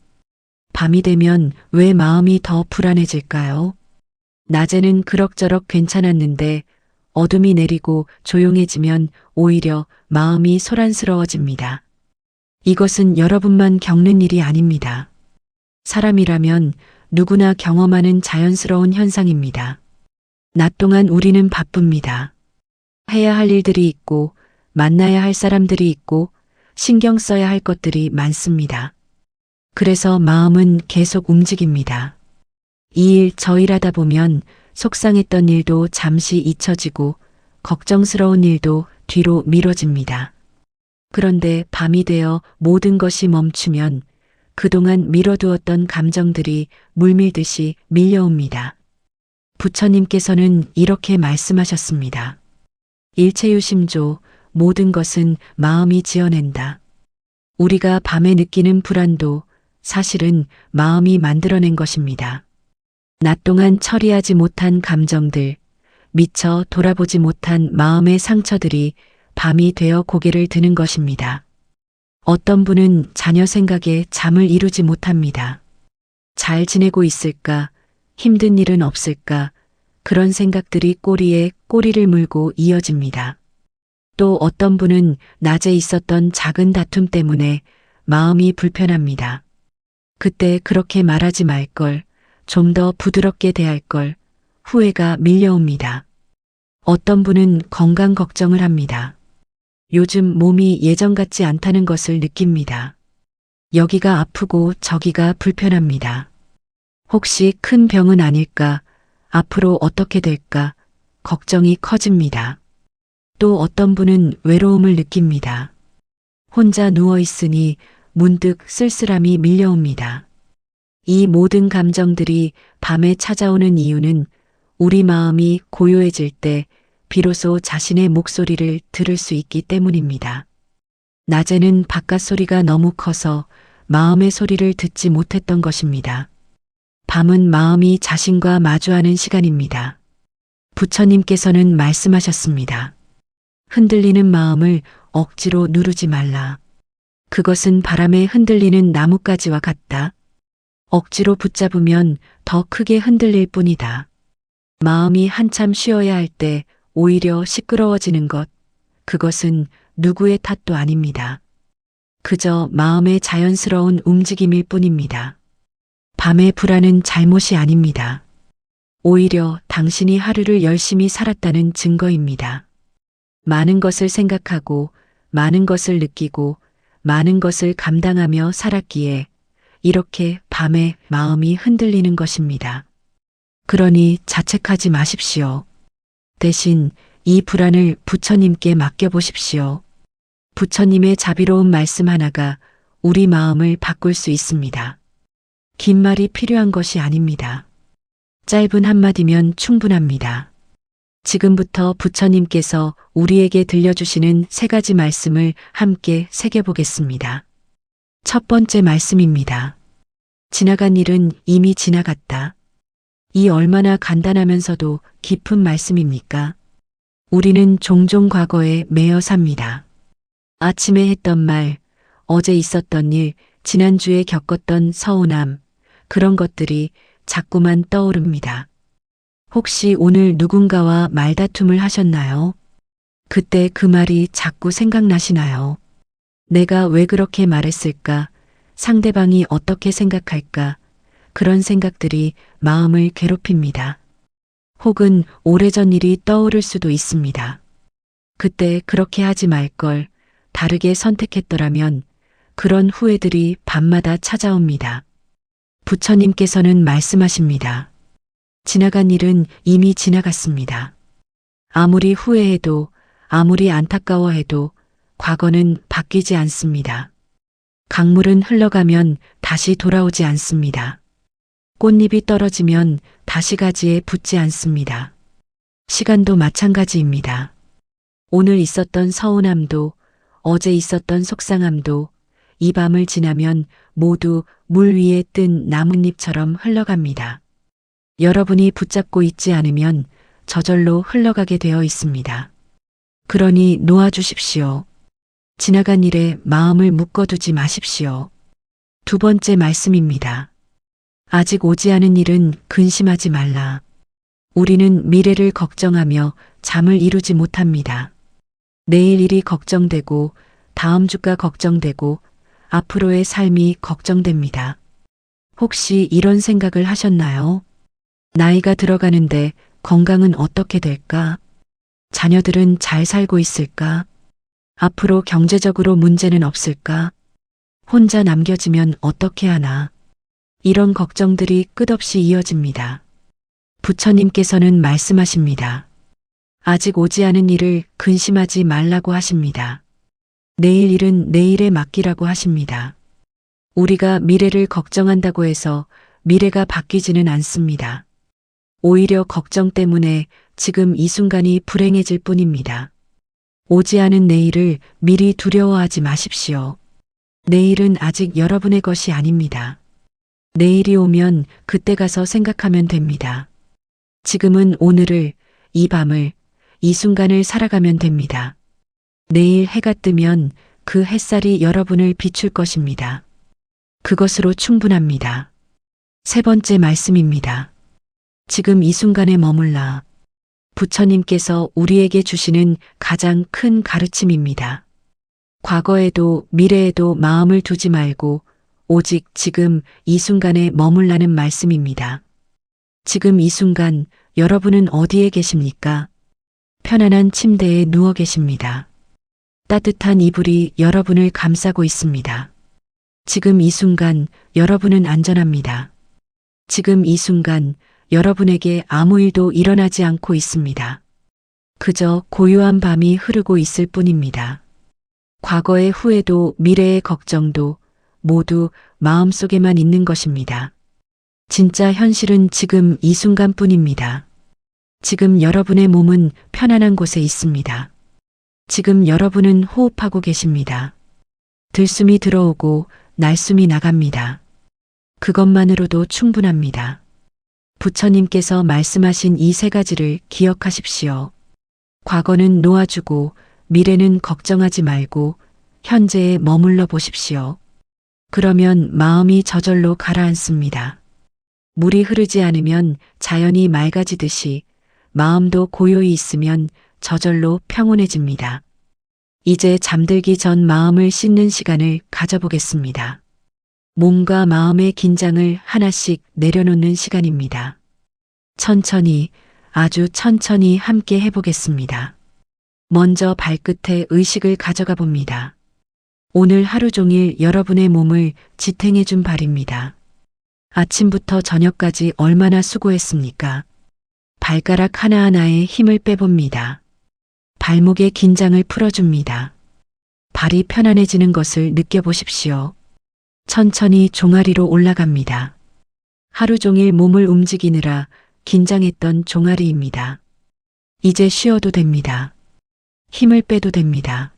밤이 되면 왜 마음이 더 불안해질까요? 낮에는 그럭저럭 괜찮았는데 어둠이 내리고 조용해지면 오히려 마음이 소란스러워집니다. 이것은 여러분만 겪는 일이 아닙니다. 사람이라면 누구나 경험하는 자연스러운 현상입니다. 낮 동안 우리는 바쁩니다. 해야 할 일들이 있고 만나야 할 사람들이 있고 신경 써야 할 것들이 많습니다. 그래서 마음은 계속 움직입니다. 이 일 저 일 하다 보면 속상했던 일도 잠시 잊혀지고 걱정스러운 일도 뒤로 미뤄집니다. 그런데 밤이 되어 모든 것이 멈추면 그동안 미뤄두었던 감정들이 물밀듯이 밀려옵니다. 부처님께서는 이렇게 말씀하셨습니다. 일체유심조, 모든 것은 마음이 지어낸다. 우리가 밤에 느끼는 불안도 사실은 마음이 만들어낸 것입니다. 낮 동안 처리하지 못한 감정들, 미처 돌아보지 못한 마음의 상처들이 밤이 되어 고개를 드는 것입니다. 어떤 분은 자녀 생각에 잠을 이루지 못합니다. 잘 지내고 있을까? 힘든 일은 없을까? 그런 생각들이 꼬리에 꼬리를 물고 이어집니다. 또 어떤 분은 낮에 있었던 작은 다툼 때문에 마음이 불편합니다. 그때 그렇게 말하지 말 걸, 좀 더 부드럽게 대할 걸, 후회가 밀려옵니다. 어떤 분은 건강 걱정을 합니다. 요즘 몸이 예전 같지 않다는 것을 느낍니다. 여기가 아프고 저기가 불편합니다. 혹시 큰 병은 아닐까? 앞으로 어떻게 될까? 걱정이 커집니다. 또 어떤 분은 외로움을 느낍니다. 혼자 누워 있으니 문득 쓸쓸함이 밀려옵니다. 이 모든 감정들이 밤에 찾아오는 이유는 우리 마음이 고요해질 때 비로소 자신의 목소리를 들을 수 있기 때문입니다. 낮에는 바깥 소리가 너무 커서 마음의 소리를 듣지 못했던 것입니다. 밤은 마음이 자신과 마주하는 시간입니다. 부처님께서는 말씀하셨습니다. 흔들리는 마음을 억지로 누르지 말라. 그것은 바람에 흔들리는 나뭇가지와 같다. 억지로 붙잡으면 더 크게 흔들릴 뿐이다. 마음이 한참 쉬어야 할 때 오히려 시끄러워지는 것, 그것은 누구의 탓도 아닙니다. 그저 마음의 자연스러운 움직임일 뿐입니다. 밤의 불안은 잘못이 아닙니다. 오히려 당신이 하루를 열심히 살았다는 증거입니다. 많은 것을 생각하고 많은 것을 느끼고 많은 것을 감당하며 살았기에 이렇게 밤에 마음이 흔들리는 것입니다. 그러니 자책하지 마십시오. 대신 이 불안을 부처님께 맡겨보십시오. 부처님의 자비로운 말씀 하나가 우리 마음을 바꿀 수 있습니다. 긴 말이 필요한 것이 아닙니다. 짧은 한마디면 충분합니다. 지금부터 부처님께서 우리에게 들려주시는 세 가지 말씀을 함께 새겨보겠습니다. 첫 번째 말씀입니다. 지나간 일은 이미 지나갔다. 이 얼마나 간단하면서도 깊은 말씀입니까? 우리는 종종 과거에 매여 삽니다. 아침에 했던 말, 어제 있었던 일, 지난주에 겪었던 서운함, 그런 것들이 자꾸만 떠오릅니다. 혹시 오늘 누군가와 말다툼을 하셨나요? 그때 그 말이 자꾸 생각나시나요? 내가 왜 그렇게 말했을까? 상대방이 어떻게 생각할까? 그런 생각들이 마음을 괴롭힙니다. 혹은 오래전 일이 떠오를 수도 있습니다. 그때 그렇게 하지 말 걸, 다르게 선택했더라면 그런 후회들이 밤마다 찾아옵니다. 부처님께서는 말씀하십니다. 지나간 일은 이미 지나갔습니다. 아무리 후회해도, 아무리 안타까워해도 과거는 바뀌지 않습니다. 강물은 흘러가면 다시 돌아오지 않습니다. 꽃잎이 떨어지면 다시 가지에 붙지 않습니다. 시간도 마찬가지입니다. 오늘 있었던 서운함도, 어제 있었던 속상함도 이 밤을 지나면 모두 물 위에 뜬 나뭇잎처럼 흘러갑니다. 여러분이 붙잡고 있지 않으면 저절로 흘러가게 되어 있습니다. 그러니 놓아주십시오. 지나간 일에 마음을 묶어두지 마십시오. 두 번째 말씀입니다. 아직 오지 않은 일은 근심하지 말라. 우리는 미래를 걱정하며 잠을 이루지 못합니다. 내일 일이 걱정되고, 다음 주가 걱정되고, 앞으로의 삶이 걱정됩니다. 혹시 이런 생각을 하셨나요? 나이가 들어가는데 건강은 어떻게 될까? 자녀들은 잘 살고 있을까? 앞으로 경제적으로 문제는 없을까? 혼자 남겨지면 어떻게 하나? 이런 걱정들이 끝없이 이어집니다. 부처님께서는 말씀하십니다. 아직 오지 않은 일을 근심하지 말라고 하십니다. 내일 일은 내일에 맡기라고 하십니다. 우리가 미래를 걱정한다고 해서 미래가 바뀌지는 않습니다. 오히려 걱정 때문에 지금 이 순간이 불행해질 뿐입니다. 오지 않은 내일을 미리 두려워하지 마십시오. 내일은 아직 여러분의 것이 아닙니다. 내일이 오면 그때 가서 생각하면 됩니다. 지금은 오늘을, 이 밤을, 이 순간을 살아가면 됩니다. 내일 해가 뜨면 그 햇살이 여러분을 비출 것입니다. 그것으로 충분합니다. 세 번째 말씀입니다. 지금 이 순간에 머물라. 부처님께서 우리에게 주시는 가장 큰 가르침입니다. 과거에도 미래에도 마음을 두지 말고 오직 지금 이 순간에 머물라는 말씀입니다. 지금 이 순간 여러분은 어디에 계십니까? 편안한 침대에 누워 계십니다. 따뜻한 이불이 여러분을 감싸고 있습니다. 지금 이 순간 여러분은 안전합니다. 지금 이 순간 여러분에게 아무 일도 일어나지 않고 있습니다. 그저 고요한 밤이 흐르고 있을 뿐입니다. 과거의 후회도 미래의 걱정도 모두 마음속에만 있는 것입니다. 진짜 현실은 지금 이 순간뿐입니다. 지금 여러분의 몸은 편안한 곳에 있습니다. 지금 여러분은 호흡하고 계십니다. 들숨이 들어오고 날숨이 나갑니다. 그것만으로도 충분합니다. 부처님께서 말씀하신 이 세 가지를 기억하십시오. 과거는 놓아주고 미래는 걱정하지 말고 현재에 머물러 보십시오. 그러면 마음이 저절로 가라앉습니다. 물이 흐르지 않으면 자연이 맑아지듯이 마음도 고요히 있으면 저절로 평온해집니다. 이제 잠들기 전 마음을 씻는 시간을 가져보겠습니다. 몸과 마음의 긴장을 하나씩 내려놓는 시간입니다. 천천히, 아주 천천히 함께 해보겠습니다. 먼저 발끝에 의식을 가져가 봅니다. 오늘 하루 종일 여러분의 몸을 지탱해 준 발입니다. 아침부터 저녁까지 얼마나 수고했습니까? 발가락 하나하나에 힘을 빼봅니다. 발목의 긴장을 풀어줍니다. 발이 편안해지는 것을 느껴보십시오. 천천히 종아리로 올라갑니다. 하루 종일 몸을 움직이느라 긴장했던 종아리입니다. 이제 쉬어도 됩니다. 힘을 빼도 됩니다.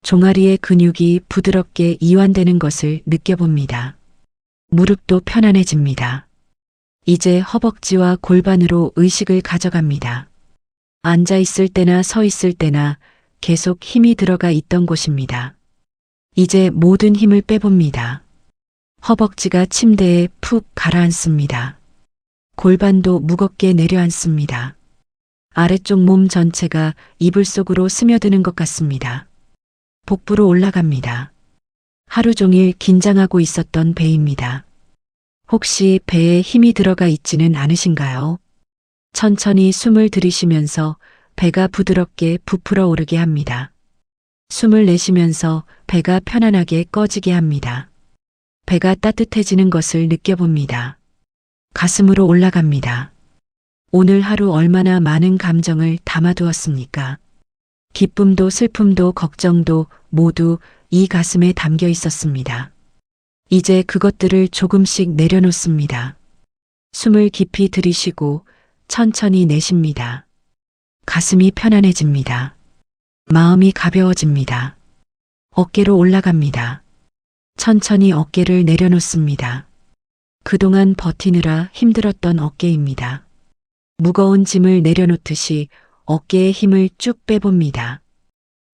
종아리의 근육이 부드럽게 이완되는 것을 느껴봅니다. 무릎도 편안해집니다. 이제 허벅지와 골반으로 의식을 가져갑니다. 앉아 있을 때나 서 있을 때나 계속 힘이 들어가 있던 곳입니다. 이제 모든 힘을 빼봅니다. 허벅지가 침대에 푹 가라앉습니다. 골반도 무겁게 내려앉습니다. 아래쪽 몸 전체가 이불 속으로 스며드는 것 같습니다. 복부로 올라갑니다. 하루 종일 긴장하고 있었던 배입니다. 혹시 배에 힘이 들어가 있지는 않으신가요? 천천히 숨을 들이쉬면서 배가 부드럽게 부풀어 오르게 합니다. 숨을 내쉬면서 배가 편안하게 꺼지게 합니다. 배가 따뜻해지는 것을 느껴봅니다. 가슴으로 올라갑니다. 오늘 하루 얼마나 많은 감정을 담아두었습니까? 기쁨도 슬픔도 걱정도 모두 이 가슴에 담겨 있었습니다. 이제 그것들을 조금씩 내려놓습니다. 숨을 깊이 들이쉬고 천천히 내쉽니다. 가슴이 편안해집니다. 마음이 가벼워집니다. 어깨로 올라갑니다. 천천히 어깨를 내려놓습니다. 그동안 버티느라 힘들었던 어깨입니다. 무거운 짐을 내려놓듯이 어깨에 힘을 쭉 빼봅니다.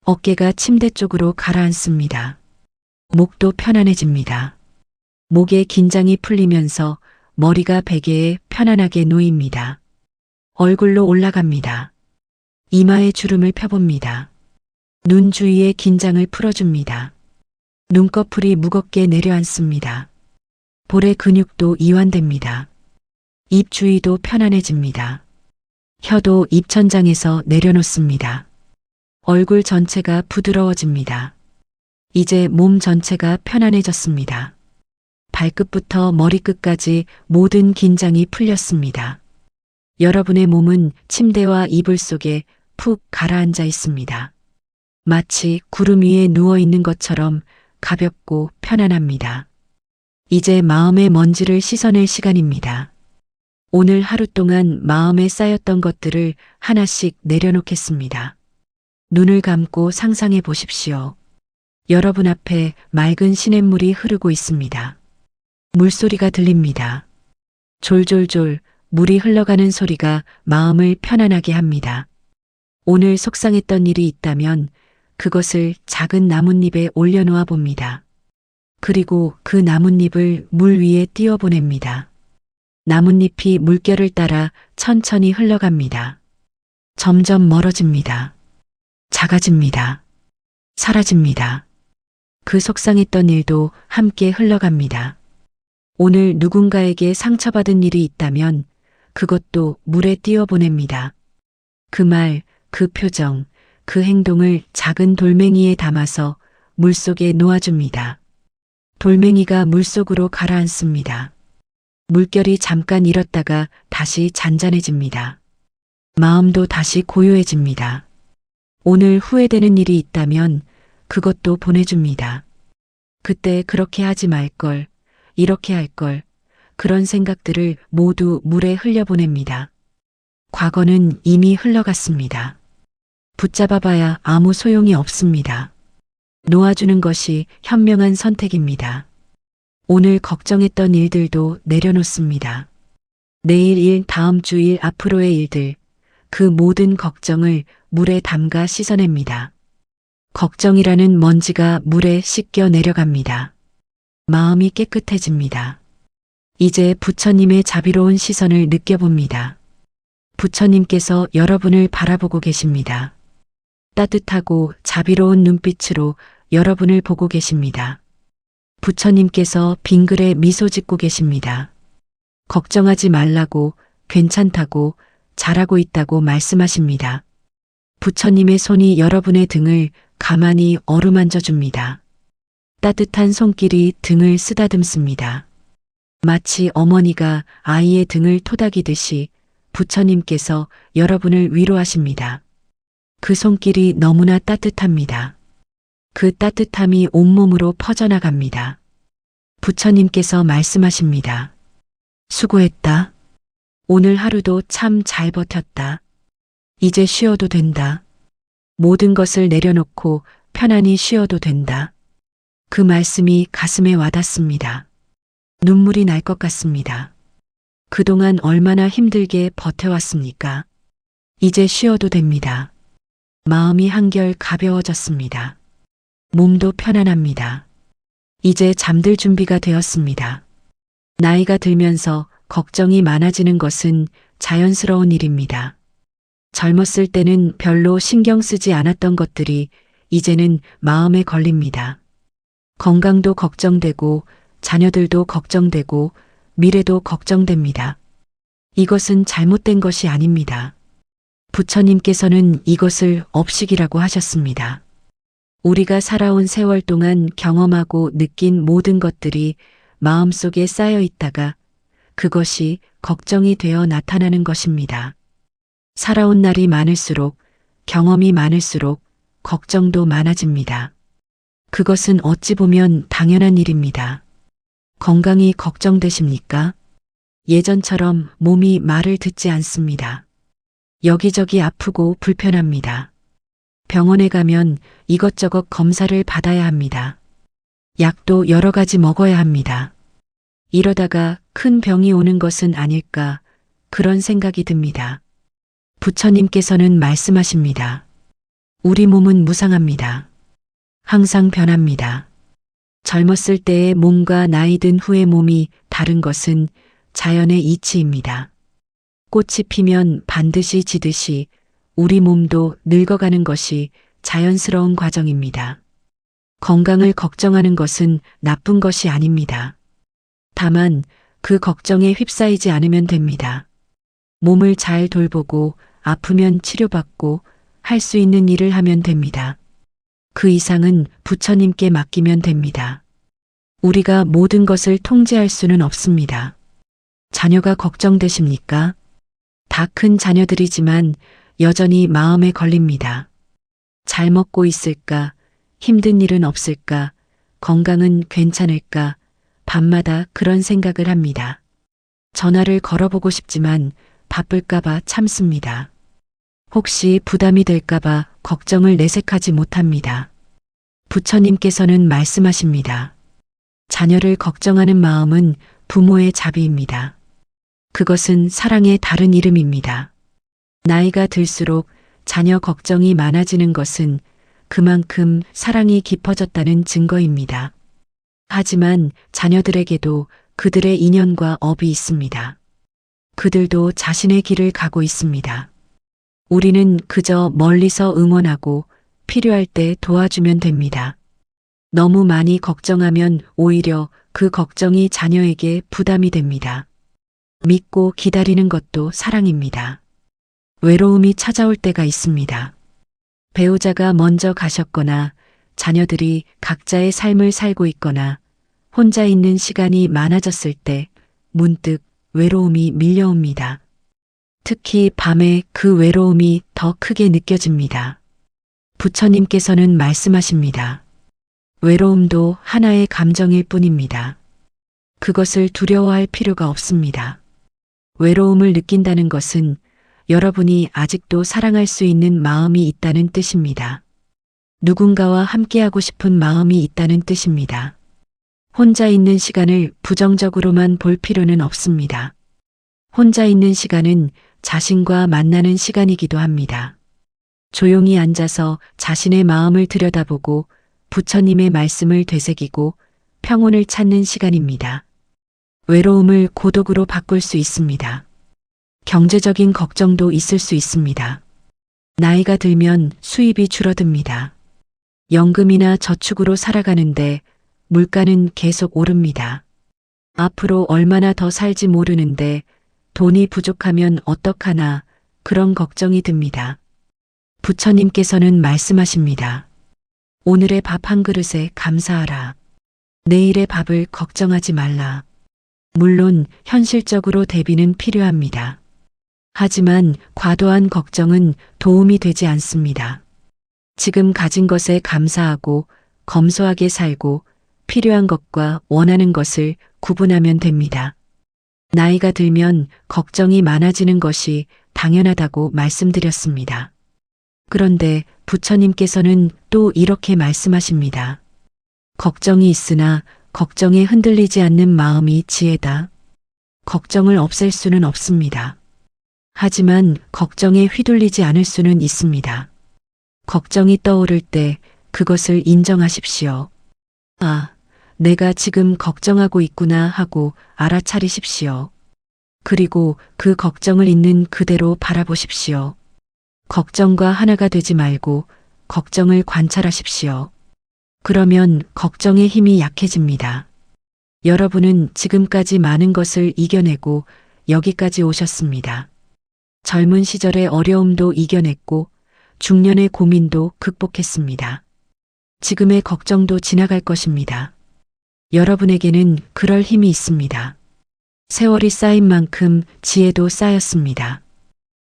어깨가 침대 쪽으로 가라앉습니다. 목도 편안해집니다. 목의 긴장이 풀리면서 머리가 베개에 편안하게 놓입니다. 얼굴로 올라갑니다. 이마에 주름을 펴봅니다. 눈 주위의 긴장을 풀어줍니다. 눈꺼풀이 무겁게 내려앉습니다. 볼의 근육도 이완됩니다. 입 주위도 편안해집니다. 혀도 입천장에서 내려놓습니다. 얼굴 전체가 부드러워집니다. 이제 몸 전체가 편안해졌습니다. 발끝부터 머리끝까지 모든 긴장이 풀렸습니다. 여러분의 몸은 침대와 이불 속에 푹 가라앉아 있습니다. 마치 구름 위에 누워 있는 것처럼 가볍고 편안합니다. 이제 마음의 먼지를 씻어낼 시간입니다. 오늘 하루 동안 마음에 쌓였던 것들을 하나씩 내려놓겠습니다. 눈을 감고 상상해 보십시오. 여러분 앞에 맑은 시냇물이 흐르고 있습니다. 물소리가 들립니다. 졸졸졸 물이 흘러가는 소리가 마음을 편안하게 합니다. 오늘 속상했던 일이 있다면 그것을 작은 나뭇잎에 올려놓아 봅니다. 그리고 그 나뭇잎을 물 위에 띄워보냅니다. 나뭇잎이 물결을 따라 천천히 흘러갑니다. 점점 멀어집니다. 작아집니다. 사라집니다. 그 속상했던 일도 함께 흘러갑니다. 오늘 누군가에게 상처받은 일이 있다면 그것도 물에 띄워보냅니다. 그 말, 그 표정, 그 행동을 작은 돌멩이에 담아서 물속에 놓아줍니다. 돌멩이가 물속으로 가라앉습니다. 물결이 잠깐 일었다가 다시 잔잔해집니다. 마음도 다시 고요해집니다. 오늘 후회되는 일이 있다면 그것도 보내줍니다. 그때 그렇게 하지 말걸, 이렇게 할걸, 그런 생각들을 모두 물에 흘려보냅니다. 과거는 이미 흘러갔습니다. 붙잡아봐야 아무 소용이 없습니다. 놓아주는 것이 현명한 선택입니다. 오늘 걱정했던 일들도 내려놓습니다. 내일 일, 다음 주 일, 앞으로의 일들, 그 모든 걱정을 물에 담가 씻어냅니다. 걱정이라는 먼지가 물에 씻겨 내려갑니다. 마음이 깨끗해집니다. 이제 부처님의 자비로운 시선을 느껴봅니다. 부처님께서 여러분을 바라보고 계십니다. 따뜻하고 자비로운 눈빛으로 여러분을 보고 계십니다. 부처님께서 빙글에 미소 짓고 계십니다. 걱정하지 말라고, 괜찮다고, 잘하고 있다고 말씀하십니다. 부처님의 손이 여러분의 등을 가만히 어루만져 줍니다. 따뜻한 손길이 등을 쓰다듬습니다. 마치 어머니가 아이의 등을 토닥이듯이 부처님께서 여러분을 위로하십니다. 그 손길이 너무나 따뜻합니다. 그 따뜻함이 온몸으로 퍼져나갑니다. 부처님께서 말씀하십니다. 수고했다. 오늘 하루도 참 잘 버텼다. 이제 쉬어도 된다. 모든 것을 내려놓고 편안히 쉬어도 된다. 그 말씀이 가슴에 와닿습니다. 눈물이 날 것 같습니다. 그동안 얼마나 힘들게 버텨왔습니까? 이제 쉬어도 됩니다. 마음이 한결 가벼워졌습니다. 몸도 편안합니다. 이제 잠들 준비가 되었습니다. 나이가 들면서 걱정이 많아지는 것은 자연스러운 일입니다. 젊었을 때는 별로 신경 쓰지 않았던 것들이 이제는 마음에 걸립니다. 건강도 걱정되고 자녀들도 걱정되고 미래도 걱정됩니다. 이것은 잘못된 것이 아닙니다. 부처님께서는 이것을 업식이라고 하셨습니다. 우리가 살아온 세월 동안 경험하고 느낀 모든 것들이 마음속에 쌓여 있다가 그것이 걱정이 되어 나타나는 것입니다. 살아온 날이 많을수록 경험이 많을수록 걱정도 많아집니다. 그것은 어찌 보면 당연한 일입니다. 건강이 걱정되십니까? 예전처럼 몸이 말을 듣지 않습니다. 여기저기 아프고 불편합니다. 병원에 가면 이것저것 검사를 받아야 합니다. 약도 여러 가지 먹어야 합니다. 이러다가 큰 병이 오는 것은 아닐까 그런 생각이 듭니다. 부처님께서는 말씀하십니다. 우리 몸은 무상합니다. 항상 변합니다. 젊었을 때의 몸과 나이 든 후의 몸이 다른 것은 자연의 이치입니다. 꽃이 피면 반드시 지듯이 우리 몸도 늙어가는 것이 자연스러운 과정입니다. 건강을 걱정하는 것은 나쁜 것이 아닙니다. 다만 그 걱정에 휩싸이지 않으면 됩니다. 몸을 잘 돌보고 아프면 치료받고 할 수 있는 일을 하면 됩니다. 그 이상은 부처님께 맡기면 됩니다. 우리가 모든 것을 통제할 수는 없습니다. 자녀가 걱정되십니까? 다 큰 자녀들이지만 여전히 마음에 걸립니다. 잘 먹고 있을까? 힘든 일은 없을까? 건강은 괜찮을까? 밤마다 그런 생각을 합니다. 전화를 걸어보고 싶지만 바쁠까봐 참습니다. 혹시 부담이 될까봐 걱정을 내색하지 못합니다. 부처님께서는 말씀하십니다. 자녀를 걱정하는 마음은 부모의 자비입니다. 그것은 사랑의 다른 이름입니다. 나이가 들수록 자녀 걱정이 많아지는 것은 그만큼 사랑이 깊어졌다는 증거입니다. 하지만 자녀들에게도 그들의 인연과 업이 있습니다. 그들도 자신의 길을 가고 있습니다. 우리는 그저 멀리서 응원하고 필요할 때 도와주면 됩니다. 너무 많이 걱정하면 오히려 그 걱정이 자녀에게 부담이 됩니다. 믿고 기다리는 것도 사랑입니다. 외로움이 찾아올 때가 있습니다. 배우자가 먼저 가셨거나 자녀들이 각자의 삶을 살고 있거나 혼자 있는 시간이 많아졌을 때 문득 외로움이 밀려옵니다. 특히 밤에 그 외로움이 더 크게 느껴집니다. 부처님께서는 말씀하십니다. 외로움도 하나의 감정일 뿐입니다. 그것을 두려워할 필요가 없습니다. 외로움을 느낀다는 것은 여러분이 아직도 사랑할 수 있는 마음이 있다는 뜻입니다. 누군가와 함께하고 싶은 마음이 있다는 뜻입니다. 혼자 있는 시간을 부정적으로만 볼 필요는 없습니다. 혼자 있는 시간은 자신과 만나는 시간이기도 합니다. 조용히 앉아서 자신의 마음을 들여다보고 부처님의 말씀을 되새기고 평온을 찾는 시간입니다. 외로움을 고독으로 바꿀 수 있습니다. 경제적인 걱정도 있을 수 있습니다. 나이가 들면 수입이 줄어듭니다. 연금이나 저축으로 살아가는데 물가는 계속 오릅니다. 앞으로 얼마나 더 살지 모르는데 돈이 부족하면 어떡하나 그런 걱정이 듭니다. 부처님께서는 말씀하십니다. 오늘의 밥 한 그릇에 감사하라. 내일의 밥을 걱정하지 말라. 물론 현실적으로 대비는 필요합니다. 하지만 과도한 걱정은 도움이 되지 않습니다. 지금 가진 것에 감사하고 검소하게 살고 필요한 것과 원하는 것을 구분하면 됩니다. 나이가 들면 걱정이 많아지는 것이 당연하다고 말씀드렸습니다. 그런데 부처님께서는 또 이렇게 말씀하십니다. 걱정이 있으나 걱정에 흔들리지 않는 마음이 지혜다. 걱정을 없앨 수는 없습니다. 하지만 걱정에 휘둘리지 않을 수는 있습니다. 걱정이 떠오를 때 그것을 인정하십시오. 아, 내가 지금 걱정하고 있구나 하고 알아차리십시오. 그리고 그 걱정을 있는 그대로 바라보십시오. 걱정과 하나가 되지 말고 걱정을 관찰하십시오. 그러면 걱정의 힘이 약해집니다. 여러분은 지금까지 많은 것을 이겨내고 여기까지 오셨습니다. 젊은 시절의 어려움도 이겨냈고 중년의 고민도 극복했습니다. 지금의 걱정도 지나갈 것입니다. 여러분에게는 그럴 힘이 있습니다. 세월이 쌓인 만큼 지혜도 쌓였습니다.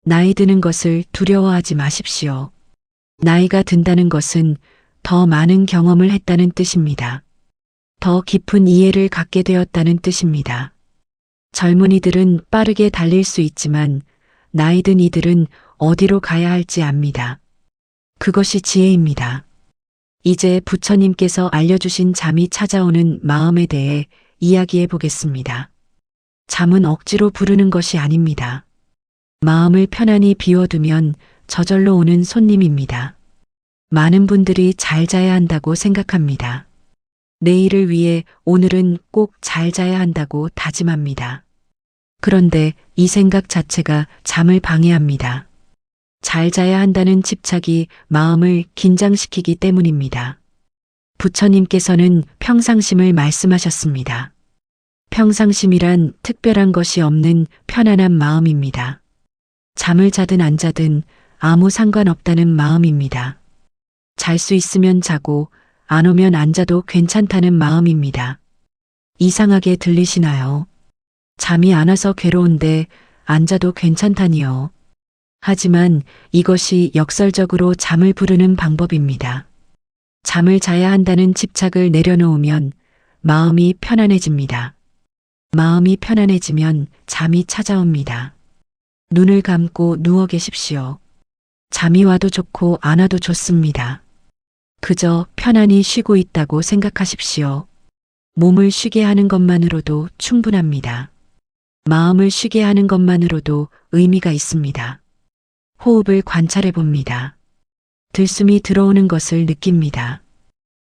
나이 드는 것을 두려워하지 마십시오. 나이가 든다는 것은 더 많은 경험을 했다는 뜻입니다. 더 깊은 이해를 갖게 되었다는 뜻입니다. 젊은이들은 빠르게 달릴 수 있지만 나이 든 이들은 어디로 가야 할지 압니다. 그것이 지혜입니다. 이제 부처님께서 알려주신 잠이 찾아오는 마음에 대해 이야기해 보겠습니다. 잠은 억지로 부르는 것이 아닙니다. 마음을 편안히 비워두면 저절로 오는 손님입니다. 많은 분들이 잘 자야 한다고 생각합니다. 내일을 위해 오늘은 꼭 잘 자야 한다고 다짐합니다. 그런데 이 생각 자체가 잠을 방해합니다. 잘 자야 한다는 집착이 마음을 긴장시키기 때문입니다. 부처님께서는 평상심을 말씀하셨습니다. 평상심이란 특별한 것이 없는 편안한 마음입니다. 잠을 자든 안 자든 아무 상관없다는 마음입니다. 잘 수 있으면 자고 안 오면 안 자도 괜찮다는 마음입니다. 이상하게 들리시나요? 잠이 안 와서 괴로운데 안 자도 괜찮다니요. 하지만 이것이 역설적으로 잠을 부르는 방법입니다. 잠을 자야 한다는 집착을 내려놓으면 마음이 편안해집니다. 마음이 편안해지면 잠이 찾아옵니다. 눈을 감고 누워 계십시오. 잠이 와도 좋고 안 와도 좋습니다. 그저 편안히 쉬고 있다고 생각하십시오. 몸을 쉬게 하는 것만으로도 충분합니다. 마음을 쉬게 하는 것만으로도 의미가 있습니다. 호흡을 관찰해 봅니다. 들숨이 들어오는 것을 느낍니다.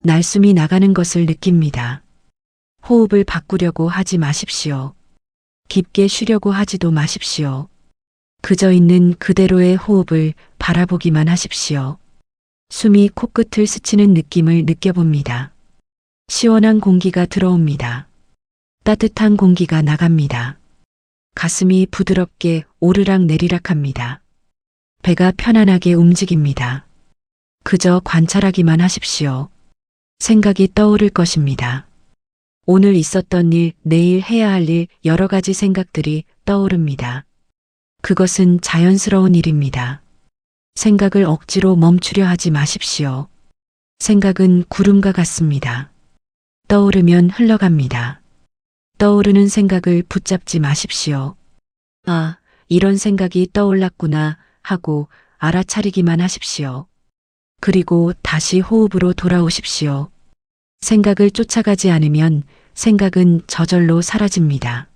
날숨이 나가는 것을 느낍니다. 호흡을 바꾸려고 하지 마십시오. 깊게 쉬려고 하지도 마십시오. 그저 있는 그대로의 호흡을 바라보기만 하십시오. 숨이 코끝을 스치는 느낌을 느껴봅니다. 시원한 공기가 들어옵니다. 따뜻한 공기가 나갑니다. 가슴이 부드럽게 오르락 내리락 합니다. 배가 편안하게 움직입니다. 그저 관찰하기만 하십시오. 생각이 떠오를 것입니다. 오늘 있었던 일, 내일 해야 할 일, 여러 가지 생각들이 떠오릅니다. 그것은 자연스러운 일입니다. 생각을 억지로 멈추려 하지 마십시오. 생각은 구름과 같습니다. 떠오르면 흘러갑니다. 떠오르는 생각을 붙잡지 마십시오. 아, 이런 생각이 떠올랐구나 하고 알아차리기만 하십시오. 그리고 다시 호흡으로 돌아오십시오. 생각을 쫓아가지 않으면 생각은 저절로 사라집니다.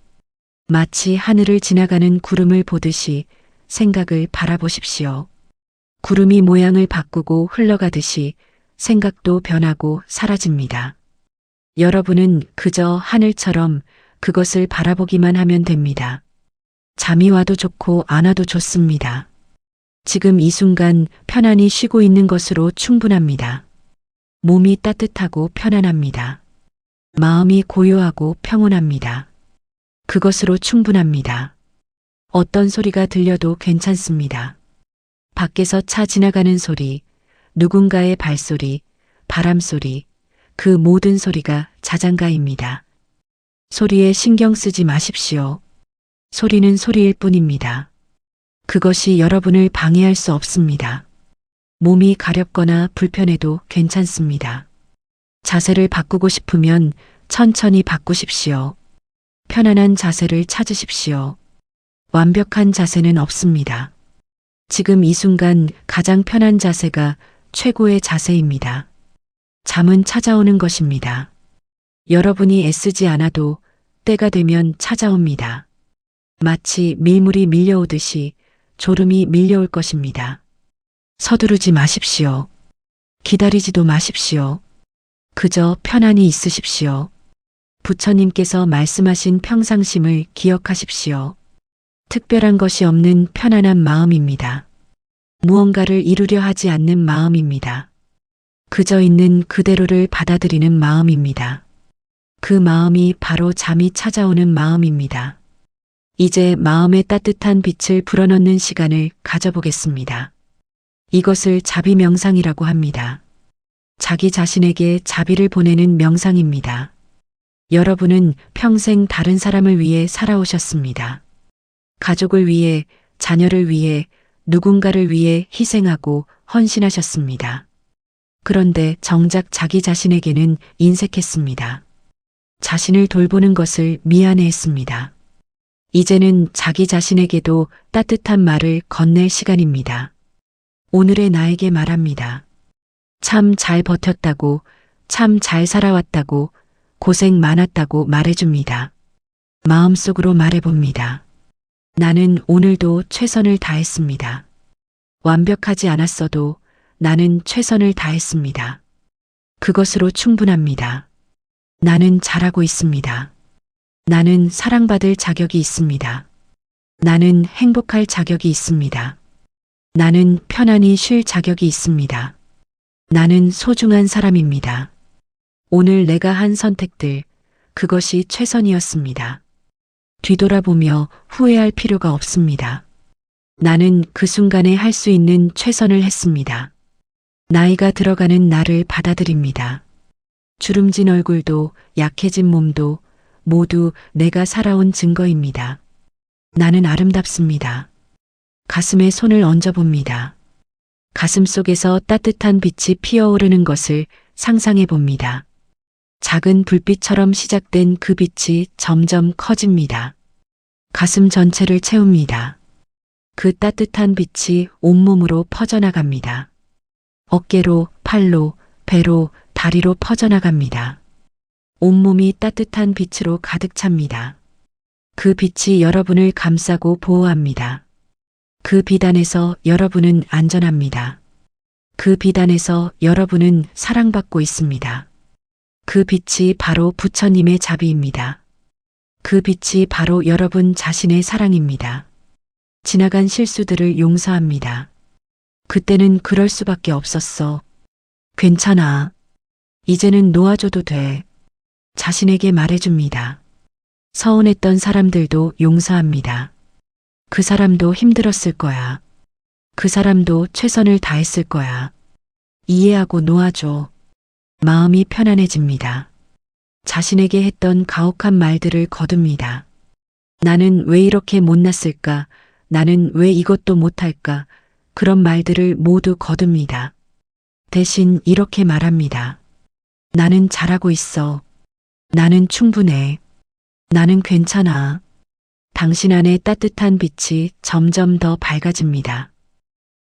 마치 하늘을 지나가는 구름을 보듯이 생각을 바라보십시오. 구름이 모양을 바꾸고 흘러가듯이 생각도 변하고 사라집니다. 여러분은 그저 하늘처럼 그것을 바라보기만 하면 됩니다. 잠이 와도 좋고 안 와도 좋습니다. 지금 이 순간 편안히 쉬고 있는 것으로 충분합니다. 몸이 따뜻하고 편안합니다. 마음이 고요하고 평온합니다. 그것으로 충분합니다. 어떤 소리가 들려도 괜찮습니다. 밖에서 차 지나가는 소리, 누군가의 발소리, 바람소리, 그 모든 소리가 자장가입니다. 소리에 신경 쓰지 마십시오. 소리는 소리일 뿐입니다. 그것이 여러분을 방해할 수 없습니다. 몸이 가렵거나 불편해도 괜찮습니다. 자세를 바꾸고 싶으면 천천히 바꾸십시오. 편안한 자세를 찾으십시오. 완벽한 자세는 없습니다. 지금 이 순간 가장 편한 자세가 최고의 자세입니다. 잠은 찾아오는 것입니다. 여러분이 애쓰지 않아도 때가 되면 찾아옵니다. 마치 밀물이 밀려오듯이 졸음이 밀려올 것입니다. 서두르지 마십시오. 기다리지도 마십시오. 그저 편안히 있으십시오. 부처님께서 말씀하신 평상심을 기억하십시오. 특별한 것이 없는 편안한 마음입니다. 무언가를 이루려 하지 않는 마음입니다. 그저 있는 그대로를 받아들이는 마음입니다. 그 마음이 바로 잠이 찾아오는 마음입니다. 이제 마음의 따뜻한 빛을 불어넣는 시간을 가져보겠습니다. 이것을 자비 명상이라고 합니다. 자기 자신에게 자비를 보내는 명상입니다. 여러분은 평생 다른 사람을 위해 살아오셨습니다. 가족을 위해, 자녀를 위해, 누군가를 위해 희생하고 헌신하셨습니다. 그런데 정작 자기 자신에게는 인색했습니다. 자신을 돌보는 것을 미안해했습니다. 이제는 자기 자신에게도 따뜻한 말을 건넬 시간입니다. 오늘의 나에게 말합니다. 참 잘 버텼다고, 참 잘 살아왔다고, 고생 많았다고 말해줍니다. 마음속으로 말해봅니다. 나는 오늘도 최선을 다했습니다. 완벽하지 않았어도 나는 최선을 다했습니다. 그것으로 충분합니다. 나는 잘하고 있습니다. 나는 사랑받을 자격이 있습니다. 나는 행복할 자격이 있습니다. 나는 편안히 쉴 자격이 있습니다. 나는 소중한 사람입니다. 오늘 내가 한 선택들, 그것이 최선이었습니다. 뒤돌아보며 후회할 필요가 없습니다. 나는 그 순간에 할 수 있는 최선을 했습니다. 나이가 들어가는 나를 받아들입니다. 주름진 얼굴도 약해진 몸도 모두 내가 살아온 증거입니다. 나는 아름답습니다. 가슴에 손을 얹어봅니다. 가슴 속에서 따뜻한 빛이 피어오르는 것을 상상해 봅니다. 작은 불빛처럼 시작된 그 빛이 점점 커집니다. 가슴 전체를 채웁니다. 그 따뜻한 빛이 온몸으로 퍼져나갑니다. 어깨로, 팔로, 배로, 다리로 퍼져나갑니다. 온몸이 따뜻한 빛으로 가득 찹니다. 그 빛이 여러분을 감싸고 보호합니다. 그 빛 안에서 여러분은 안전합니다. 그 빛 안에서 여러분은 사랑받고 있습니다. 그 빛이 바로 부처님의 자비입니다. 그 빛이 바로 여러분 자신의 사랑입니다. 지나간 실수들을 용서합니다. 그때는 그럴 수밖에 없었어. 괜찮아. 이제는 놓아줘도 돼. 자신에게 말해줍니다. 서운했던 사람들도 용서합니다. 그 사람도 힘들었을 거야. 그 사람도 최선을 다했을 거야. 이해하고 놓아줘. 마음이 편안해집니다. 자신에게 했던 가혹한 말들을 거둡니다. 나는 왜 이렇게 못났을까? 나는 왜 이것도 못할까? 그런 말들을 모두 거둡니다. 대신 이렇게 말합니다. 나는 잘하고 있어. 나는 충분해. 나는 괜찮아. 당신 안에 따뜻한 빛이 점점 더 밝아집니다.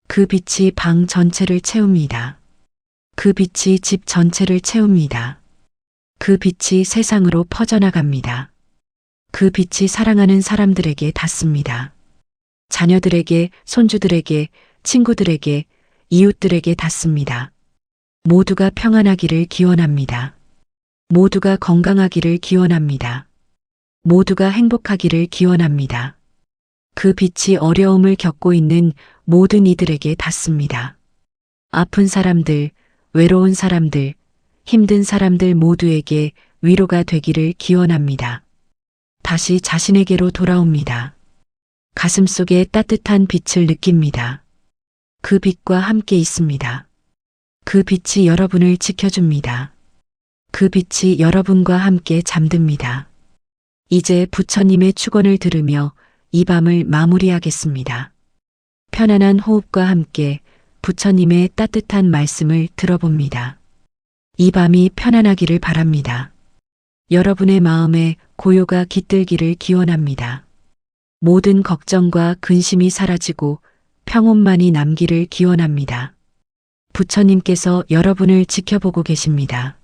그 빛이 방 전체를 채웁니다. 그 빛이 집 전체를 채웁니다. 그 빛이 세상으로 퍼져나갑니다. 그 빛이 사랑하는 사람들에게 닿습니다. 자녀들에게, 손주들에게, 친구들에게, 이웃들에게 닿습니다. 모두가 평안하기를 기원합니다. 모두가 건강하기를 기원합니다. 모두가 행복하기를 기원합니다. 그 빛이 어려움을 겪고 있는 모든 이들에게 닿습니다. 아픈 사람들, 외로운 사람들, 힘든 사람들 모두에게 위로가 되기를 기원합니다. 다시 자신에게로 돌아옵니다. 가슴속에 따뜻한 빛을 느낍니다. 그 빛과 함께 있습니다. 그 빛이 여러분을 지켜줍니다. 그 빛이 여러분과 함께 잠듭니다. 이제 부처님의 축원을 들으며 이 밤을 마무리하겠습니다. 편안한 호흡과 함께 부처님의 따뜻한 말씀을 들어봅니다. 이 밤이 편안하기를 바랍니다. 여러분의 마음에 고요가 깃들기를 기원합니다. 모든 걱정과 근심이 사라지고 평온만이 남기를 기원합니다. 부처님께서 여러분을 지켜보고 계십니다.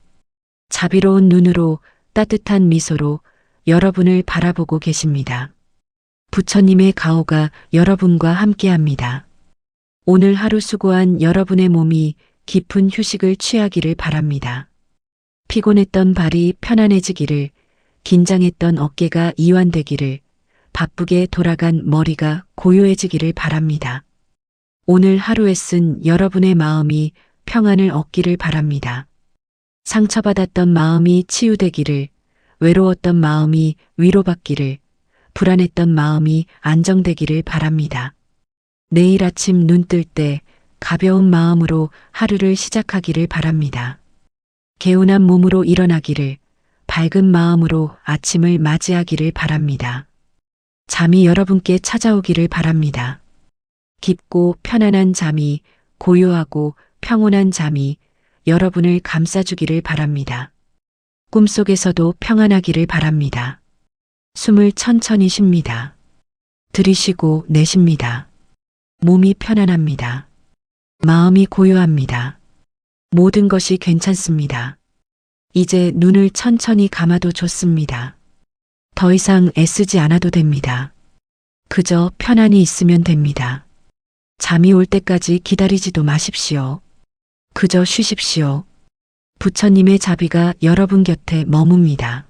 자비로운 눈으로 따뜻한 미소로 여러분을 바라보고 계십니다. 부처님의 가호가 여러분과 함께합니다. 오늘 하루 수고한 여러분의 몸이 깊은 휴식을 취하기를 바랍니다. 피곤했던 발이 편안해지기를, 긴장했던 어깨가 이완되기를, 바쁘게 돌아간 머리가 고요해지기를 바랍니다. 오늘 하루에 쓴 여러분의 마음이 평안을 얻기를 바랍니다. 상처받았던 마음이 치유되기를, 외로웠던 마음이 위로받기를, 불안했던 마음이 안정되기를 바랍니다. 내일 아침 눈 뜰 때 가벼운 마음으로 하루를 시작하기를 바랍니다. 개운한 몸으로 일어나기를, 밝은 마음으로 아침을 맞이하기를 바랍니다. 잠이 여러분께 찾아오기를 바랍니다. 깊고 편안한 잠이, 고요하고 평온한 잠이 여러분을 감싸주기를 바랍니다. 꿈속에서도 평안하기를 바랍니다. 숨을 천천히 쉽니다. 들이쉬고 내쉽니다. 몸이 편안합니다. 마음이 고요합니다. 모든 것이 괜찮습니다. 이제 눈을 천천히 감아도 좋습니다. 더 이상 애쓰지 않아도 됩니다. 그저 편안히 있으면 됩니다. 잠이 올 때까지 기다리지도 마십시오. 그저 쉬십시오. 부처님의 자비가 여러분 곁에 머뭅니다.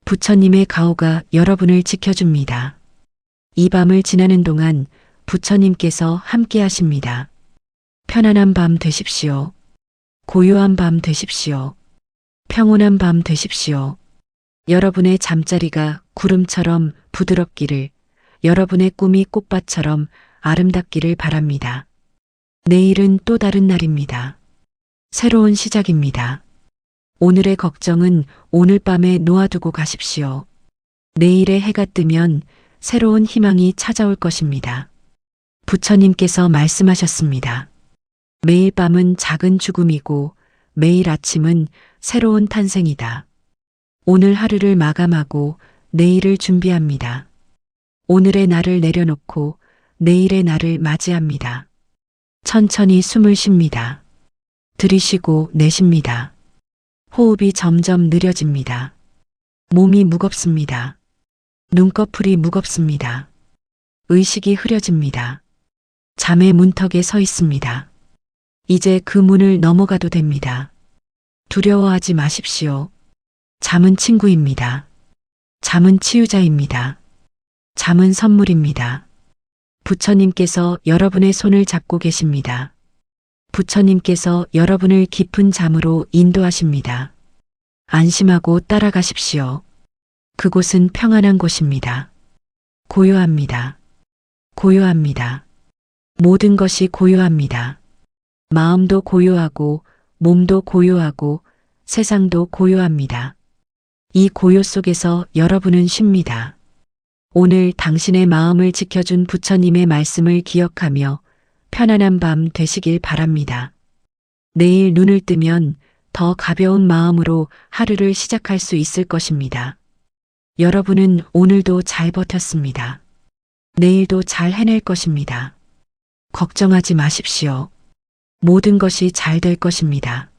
부처님의 가호가 여러분을 지켜줍니다. 이 밤을 지나는 동안 부처님께서 함께 하십니다. 편안한 밤 되십시오. 고요한 밤 되십시오. 평온한 밤 되십시오. 여러분의 잠자리가 구름처럼 부드럽기를, 여러분의 꿈이 꽃밭처럼 아름답기를 바랍니다. 내일은 또 다른 날입니다. 새로운 시작입니다. 오늘의 걱정은 오늘 밤에 놓아두고 가십시오. 내일의 해가 뜨면 새로운 희망이 찾아올 것입니다. 부처님께서 말씀하셨습니다. 매일 밤은 작은 죽음이고 매일 아침은 새로운 탄생이다. 오늘 하루를 마감하고 내일을 준비합니다. 오늘의 날을 내려놓고 내일의 날을 맞이합니다. 천천히 숨을 쉽니다. 들이쉬고 내쉽니다. 호흡이 점점 느려집니다. 몸이 무겁습니다. 눈꺼풀이 무겁습니다. 의식이 흐려집니다. 잠의 문턱에 서 있습니다. 이제 그 문을 넘어가도 됩니다. 두려워하지 마십시오. 잠은 친구입니다. 잠은 치유자입니다. 잠은 선물입니다. 부처님께서 여러분의 손을 잡고 계십니다. 부처님께서 여러분을 깊은 잠으로 인도하십니다. 안심하고 따라가십시오. 그곳은 평안한 곳입니다. 고요합니다. 고요합니다. 모든 것이 고요합니다. 마음도 고요하고 몸도 고요하고 세상도 고요합니다. 이 고요 속에서 여러분은 쉽니다. 오늘 당신의 마음을 지켜준 부처님의 말씀을 기억하며 편안한 밤 되시길 바랍니다. 내일 눈을 뜨면 더 가벼운 마음으로 하루를 시작할 수 있을 것입니다. 여러분은 오늘도 잘 버텼습니다. 내일도 잘 해낼 것입니다. 걱정하지 마십시오. 모든 것이 잘 될 것입니다.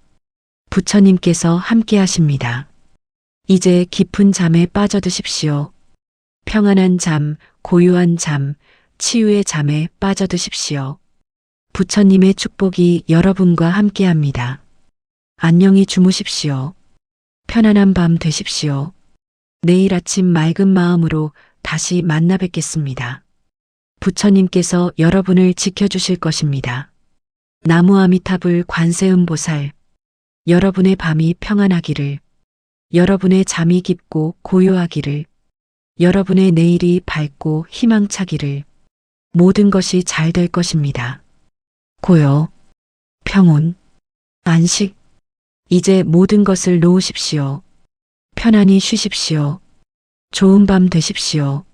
부처님께서 함께 하십니다. 이제 깊은 잠에 빠져드십시오. 평안한 잠, 고요한 잠, 치유의 잠에 빠져드십시오. 부처님의 축복이 여러분과 함께합니다. 안녕히 주무십시오. 편안한 밤 되십시오. 내일 아침 맑은 마음으로 다시 만나 뵙겠습니다. 부처님께서 여러분을 지켜주실 것입니다. 나무 아미타불 관세음보살, 여러분의 밤이 평안하기를, 여러분의 잠이 깊고 고요하기를, 여러분의 내일이 밝고 희망차기를, 모든 것이 잘 될 것입니다. 고요, 평온, 안식, 이제 모든 것을 놓으십시오. 편안히 쉬십시오. 좋은 밤 되십시오.